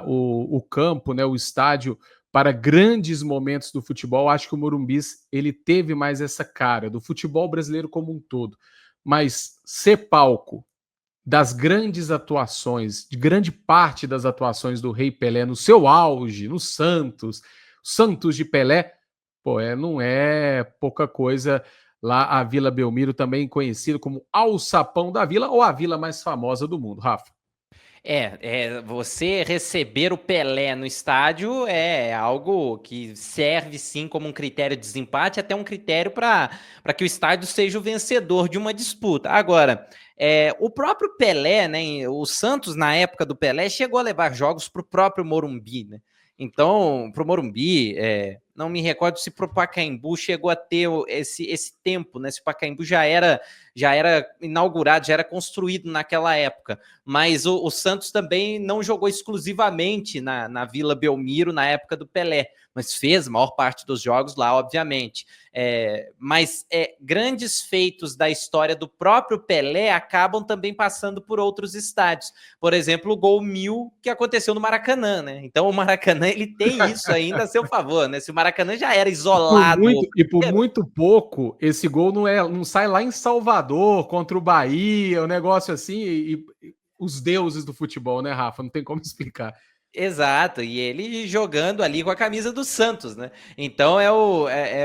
o campo, né, o estádio para grandes momentos do futebol, acho que o Morumbis ele teve mais essa cara do futebol brasileiro como um todo. Mas ser palco das grandes atuações, de grande parte das atuações do Rei Pelé no seu auge, no Santos de Pelé, não é pouca coisa. Lá a Vila Belmiro, também conhecida como Alçapão da Vila, ou a vila mais famosa do mundo, Rafa. Você receber o Pelé no estádio é algo que serve sim como um critério de desempate, até um critério para que o estádio seja o vencedor de uma disputa. Agora, o próprio Pelé, né, o Santos na época do Pelé chegou a levar jogos para o próprio Morumbi, né? Então, para o Morumbi, não me recordo se para o Pacaembu chegou a ter esse tempo, né? Se o Pacaembu já era inaugurado, já era construído naquela época. Mas o Santos também não jogou exclusivamente na Vila Belmiro na época do Pelé, mas fez a maior parte dos jogos lá, obviamente. Mas grandes feitos da história do próprio Pelé acabam também passando por outros estádios. Por exemplo, o Gol 1000 que aconteceu no Maracanã, né? Então o Maracanã ele tem isso ainda a seu favor, né? Se o Maracanã já era isolado... Por muito pouco, esse gol não sai lá em Salvador contra o Bahia, um negócio assim, e os deuses do futebol, né, Rafa? Não tem como explicar. Exato, e ele jogando ali com a camisa do Santos, né? Então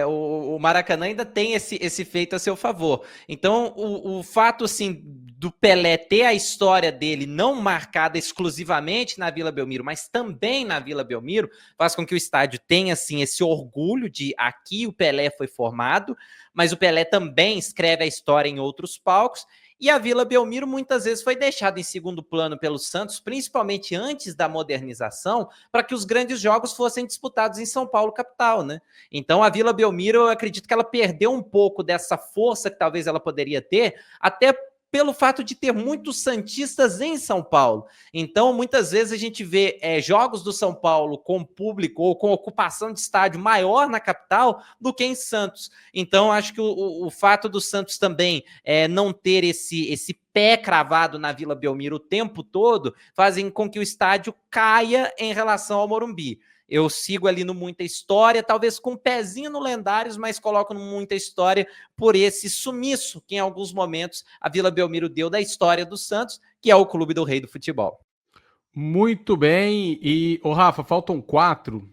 o Maracanã ainda tem esse feito a seu favor. Então o fato assim do Pelé ter a história dele não marcada exclusivamente na Vila Belmiro, mas também na Vila Belmiro, faz com que o estádio tenha, assim, esse orgulho de aqui o Pelé foi formado, mas o Pelé também escreve a história em outros palcos, e a Vila Belmiro muitas vezes foi deixada em segundo plano pelo Santos, principalmente antes da modernização, para que os grandes jogos fossem disputados em São Paulo, capital, né? Então a Vila Belmiro, eu acredito que ela perdeu um pouco dessa força que talvez ela poderia ter, até pelo fato de ter muitos santistas em São Paulo. Então, muitas vezes a gente vê jogos do São Paulo com público ou com ocupação de estádio maior na capital do que em Santos. Então, acho que o fato do Santos também não ter esse pé cravado na Vila Belmiro o tempo todo fazem com que o estádio caia em relação ao Morumbi. Eu sigo ali no Muita História, talvez com um pezinho no Lendários, mas coloco no Muita História por esse sumiço que em alguns momentos a Vila Belmiro deu da história do Santos, que é o clube do rei do futebol. Muito bem. E, Rafa, faltam 4.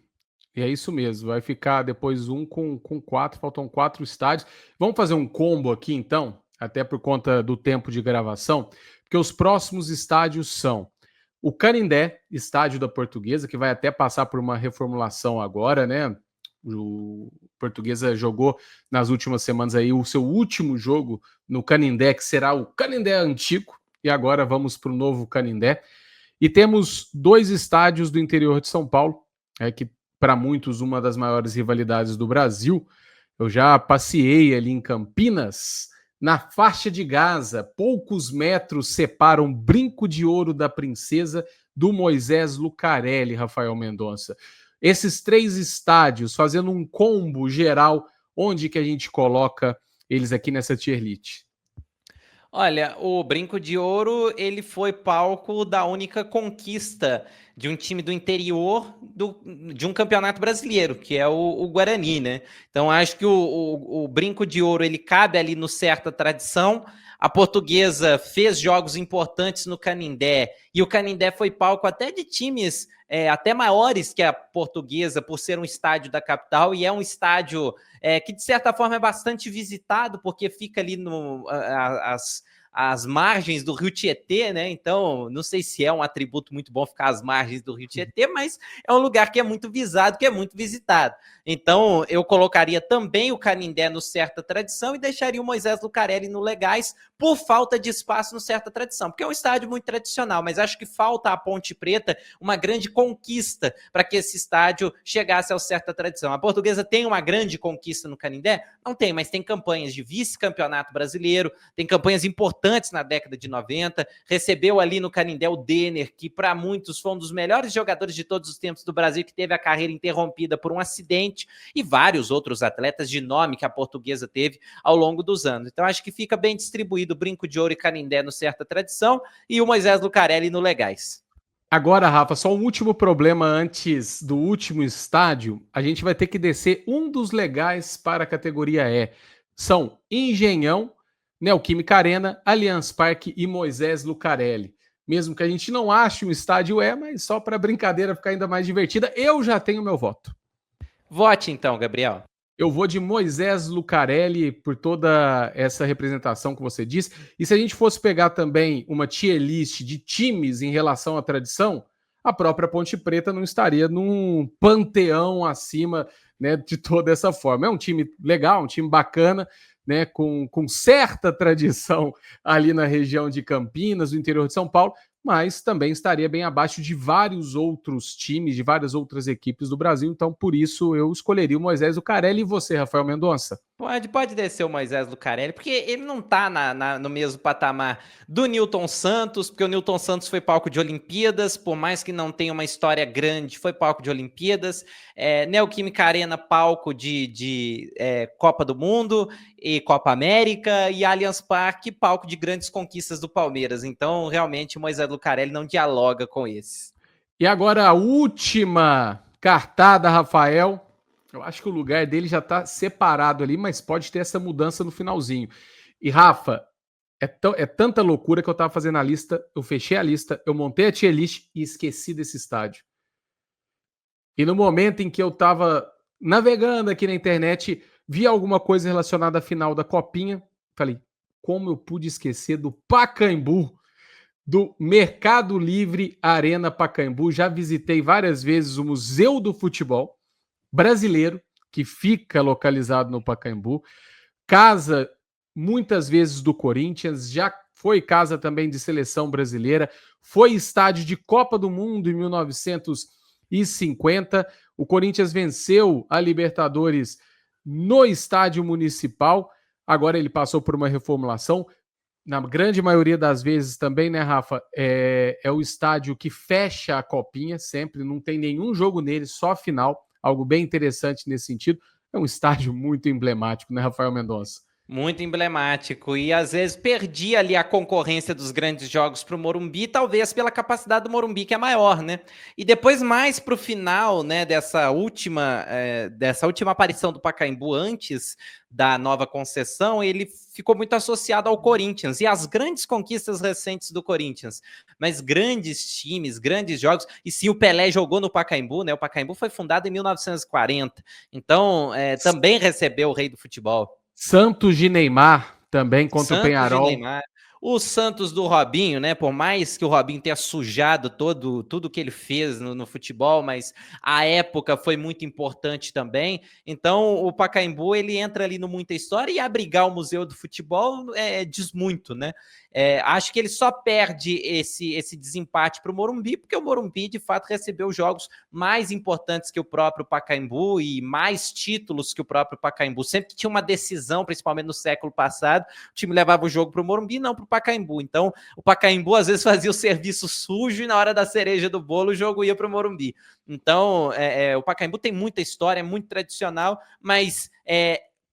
E é isso mesmo, vai ficar depois com 4, faltam 4 estádios. Vamos fazer um combo aqui então, até por conta do tempo de gravação, porque os próximos estádios são o Canindé, estádio da Portuguesa, que vai até passar por uma reformulação agora, né? O Portuguesa jogou nas últimas semanas aí o seu último jogo no Canindé, que será o Canindé antigo, e agora vamos para o novo Canindé. E temos 2 estádios do interior de São Paulo, que para muitos uma das maiores rivalidades do Brasil. Eu já passeei ali em Campinas, na faixa de Gaza, poucos metros separam Brinco de Ouro da Princesa do Moisés Lucarelli, Rafael Mendonça. Esses 3 estádios, fazendo um combo geral, onde que a gente coloca eles aqui nessa tier list? Olha, o Brinco de Ouro, ele foi palco da única conquista de um time do interior de um campeonato brasileiro, que é o Guarani, né? Então, acho que o Brinco de Ouro, ele cabe ali no certa tradição. A Portuguesa fez jogos importantes no Canindé, e o Canindé foi palco até de times até maiores que a Portuguesa, por ser um estádio da capital, e é um estádio que, de certa forma, é bastante visitado, porque fica ali às margens do Rio Tietê, né? Então, não sei se é um atributo muito bom ficar às margens do Rio Tietê, mas é um lugar que é muito visado, que é muito visitado. Então, eu colocaria também o Canindé no Certa Tradição e deixaria o Moisés Lucarelli no Legais, por falta de espaço no Certa Tradição, porque é um estádio muito tradicional, mas acho que falta à Ponte Preta uma grande conquista para que esse estádio chegasse ao Certa Tradição. A Portuguesa tem uma grande conquista no Canindé? Não tem, mas tem campanhas de vice-campeonato brasileiro, tem campanhas importantes na década de 90, recebeu ali no Canindé o Denner, que para muitos foi um dos melhores jogadores de todos os tempos do Brasil, que teve a carreira interrompida por um acidente, e vários outros atletas de nome que a Portuguesa teve ao longo dos anos. Então acho que fica bem distribuído Brinco de Ouro e Canindé no Certa Tradição e o Moisés Lucarelli no Legais. Agora, Rafa, só um último problema antes do último estádio. A gente vai ter que descer um dos Legais para a categoria E. São Engenhão, Neoquímica Arena, Allianz Parque e Moisés Lucarelli. Mesmo que a gente não ache um estádio E, mas só para a brincadeira ficar ainda mais divertida, eu já tenho meu voto. Vote então, Gabriel. Eu vou de Moisés Lucarelli por toda essa representação que você disse. E se a gente fosse pegar também uma tier list de times em relação à tradição, a própria Ponte Preta não estaria num panteão acima, né, de toda essa forma. É um time legal, um time bacana, né, com certa tradição ali na região de Campinas, do interior de São Paulo, mas também estaria bem abaixo de vários outros times, de várias outras equipes do Brasil. Então, por isso, eu escolheria o Moisés Lucarelli. E você, Rafael Mendonça? Pode descer o Moisés Lucarelli, porque ele não tá no mesmo patamar do Newton Santos, porque o Newton Santos foi palco de Olimpíadas, por mais que não tenha uma história grande, foi palco de Olimpíadas. Neoquímica Arena, palco de Copa do Mundo e Copa América, e Allianz Parque, palco de grandes conquistas do Palmeiras. Então, realmente, o Moisés Lucarelli não dialoga com esse. E agora a última cartada, Rafael. Eu acho que o lugar dele já está separado ali, mas pode ter essa mudança no finalzinho. E, Rafa, é tanta loucura que eu estava fazendo a lista, eu fechei a lista, eu montei a tier list e esqueci desse estádio. E no momento em que eu estava navegando aqui na internet, vi alguma coisa relacionada à final da Copinha, falei, como eu pude esquecer do Pacaembu, do Mercado Livre Arena Pacaembu. Já visitei várias vezes o Museu do Futebol Brasileiro, que fica localizado no Pacaembu. Casa, muitas vezes, do Corinthians, já foi casa também de seleção brasileira, foi estádio de Copa do Mundo em 1950. O Corinthians venceu a Libertadores no estádio municipal. Agora ele passou por uma reformulação. Na grande maioria das vezes também, né, Rafa, é o estádio que fecha a copinha sempre, não tem nenhum jogo nele, só a final, algo bem interessante nesse sentido. É um estádio muito emblemático, né, Rafael Mendonça? Muito emblemático, e às vezes perdia ali a concorrência dos grandes jogos para o Morumbi, talvez pela capacidade do Morumbi, que é maior, né? E depois, mais para o final, né, dessa última aparição do Pacaembu antes da nova concessão, ele ficou muito associado ao Corinthians e às grandes conquistas recentes do Corinthians. Mas grandes times, grandes jogos, e sim, o Pelé jogou no Pacaembu, né? O Pacaembu foi fundado em 1940, então também recebeu o rei do futebol. Santos de Neymar também contra o Peñarol. O Santos do Robinho, né? Por mais que o Robinho tenha sujado tudo que ele fez no futebol, mas a época foi muito importante também. Então, o Pacaembu, ele entra ali no Muita História, e abrigar o Museu do Futebol diz muito, né? Acho que ele só perde esse desempate para o Morumbi, porque o Morumbi, de fato, recebeu jogos mais importantes que o próprio Pacaembu e mais títulos que o próprio Pacaembu. Sempre que tinha uma decisão, principalmente no século passado, o time levava o jogo para o Morumbi, não para o Pacaembu. Então, o Pacaembu às vezes fazia o serviço sujo e na hora da cereja do bolo o jogo ia para o Morumbi. Então, o Pacaembu tem muita história, é muito tradicional, mas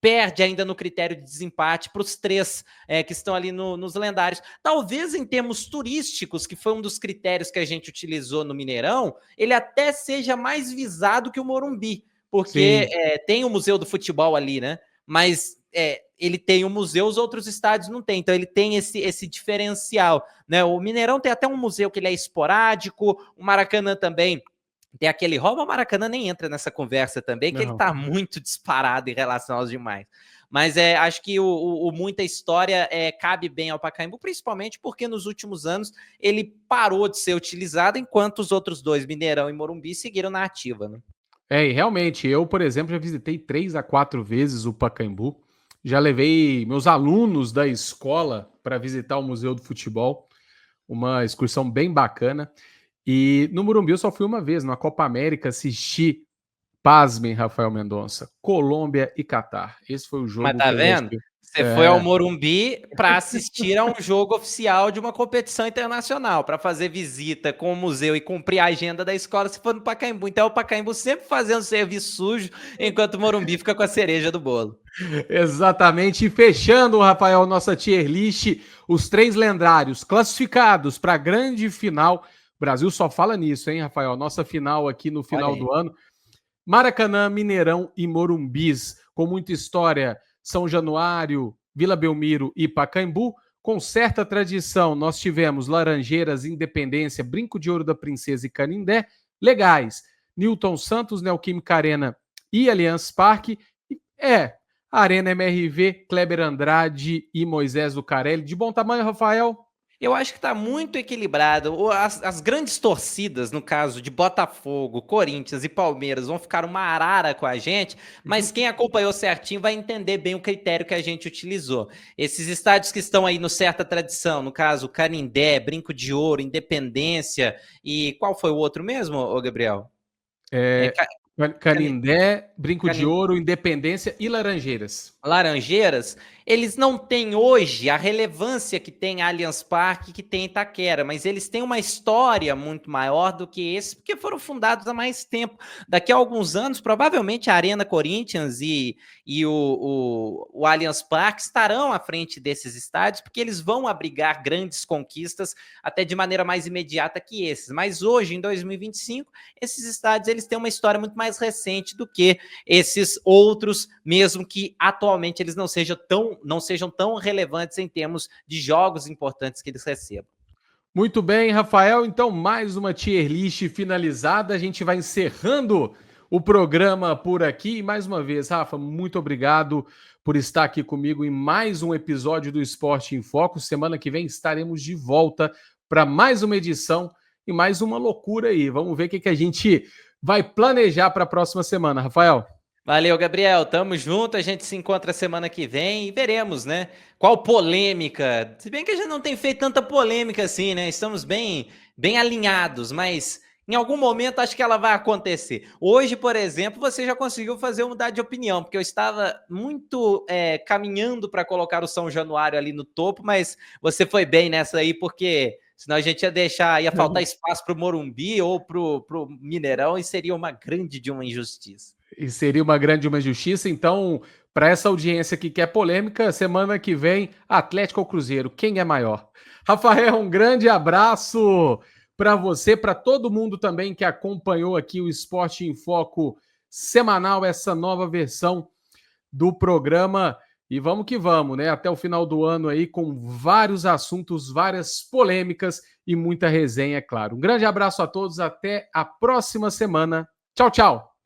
perde ainda no critério de desempate para os três que estão ali nos lendários. Talvez em termos turísticos, que foi um dos critérios que a gente utilizou no Mineirão, ele até seja mais visado que o Morumbi, porque tem o Museu do Futebol ali, né? Mas ele tem um museu, os outros estádios não tem, então ele tem esse diferencial, né? O Mineirão tem até um museu que ele é esporádico, o Maracanã também tem aquele roubo. O Maracanã nem entra nessa conversa também, que ele tá muito disparado em relação aos demais. Mas acho que o Muita História cabe bem ao Pacaembu, principalmente porque nos últimos anos ele parou de ser utilizado, enquanto os outros dois, Mineirão e Morumbi, seguiram na ativa, né? E realmente, eu, por exemplo, já visitei 3 a 4 vezes o Pacaembu. Já levei meus alunos da escola para visitar o Museu do Futebol, uma excursão bem bacana. E no Morumbi eu só fui uma vez, na Copa América, assisti, pasmem, Rafael Mendonça, Colômbia e Catar. Esse foi o jogo. Mas tá vendo? Você foi ao Morumbi para assistir a um jogo oficial de uma competição internacional, para fazer visita com o museu e cumprir a agenda da escola, se for no Pacaembu. Então o Pacaembu sempre fazendo serviço sujo, enquanto o Morumbi fica com a cereja do bolo. Exatamente. E fechando, Rafael, nossa tier list, os 3 lendários classificados para a grande final. O Brasil só fala nisso, hein, Rafael? Nossa final aqui no final do ano. Maracanã, Mineirão e Morumbis, com muita história. São Januário, Vila Belmiro e Pacaembu. Com certa tradição, nós tivemos Laranjeiras, Independência, Brinco de Ouro da Princesa e Canindé. Legais, Newton Santos, Neoquímica Arena e Allianz Parque. Arena MRV, Kleber Andrade e Moisés Lucarelli. De bom tamanho, Rafael? Eu acho que está muito equilibrado. As grandes torcidas, no caso de Botafogo, Corinthians e Palmeiras, vão ficar uma arara com a gente, mas quem acompanhou certinho vai entender bem o critério que a gente utilizou. Esses estádios que estão aí no certa tradição, no caso Canindé, Brinco de Ouro, Independência e qual foi o outro mesmo, ô Gabriel? Canindé, Brinco de Ouro, Independência e Laranjeiras. Laranjeiras, eles não têm hoje a relevância que tem Allianz Parque, que tem Itaquera, mas eles têm uma história muito maior do que esse, porque foram fundados há mais tempo. Daqui a alguns anos, provavelmente a Arena Corinthians e o Allianz Parque estarão à frente desses estádios, porque eles vão abrigar grandes conquistas até de maneira mais imediata que esses. Mas hoje, em 2025, esses estádios eles têm uma história muito mais recente do que esses outros, mesmo que atualmente eles não sejam tão relevantes em termos de jogos importantes que eles recebam. Muito bem, Rafael. Então, mais uma tier list finalizada. A gente vai encerrando o programa por aqui. E mais uma vez, Rafa, muito obrigado por estar aqui comigo em mais um episódio do Esporte em Foco. Semana que vem estaremos de volta para mais uma edição e mais uma loucura aí. Vamos ver o que a gente vai planejar para a próxima semana, Rafael. Valeu, Gabriel. Tamo junto. A gente se encontra semana que vem e veremos, né? Qual polêmica. Se bem que a gente não tem feito tanta polêmica assim, né? Estamos bem alinhados, mas em algum momento acho que ela vai acontecer. Hoje, por exemplo, você já conseguiu fazer eu mudar de opinião, porque eu estava muito caminhando para colocar o São Januário ali no topo, mas você foi bem nessa aí, porque senão a gente ia faltar espaço para o Morumbi ou para o Mineirão e seria uma grande de uma injustiça. E seria uma grande injustiça. Então, para essa audiência que quer polêmica, semana que vem, Atlético ou Cruzeiro, quem é maior? Rafael, um grande abraço para você, para todo mundo também que acompanhou aqui o Esporte em Foco semanal, essa nova versão do programa. E vamos que vamos, né? Até o final do ano aí com vários assuntos, várias polêmicas e muita resenha, é claro. Um grande abraço a todos, até a próxima semana. Tchau, tchau!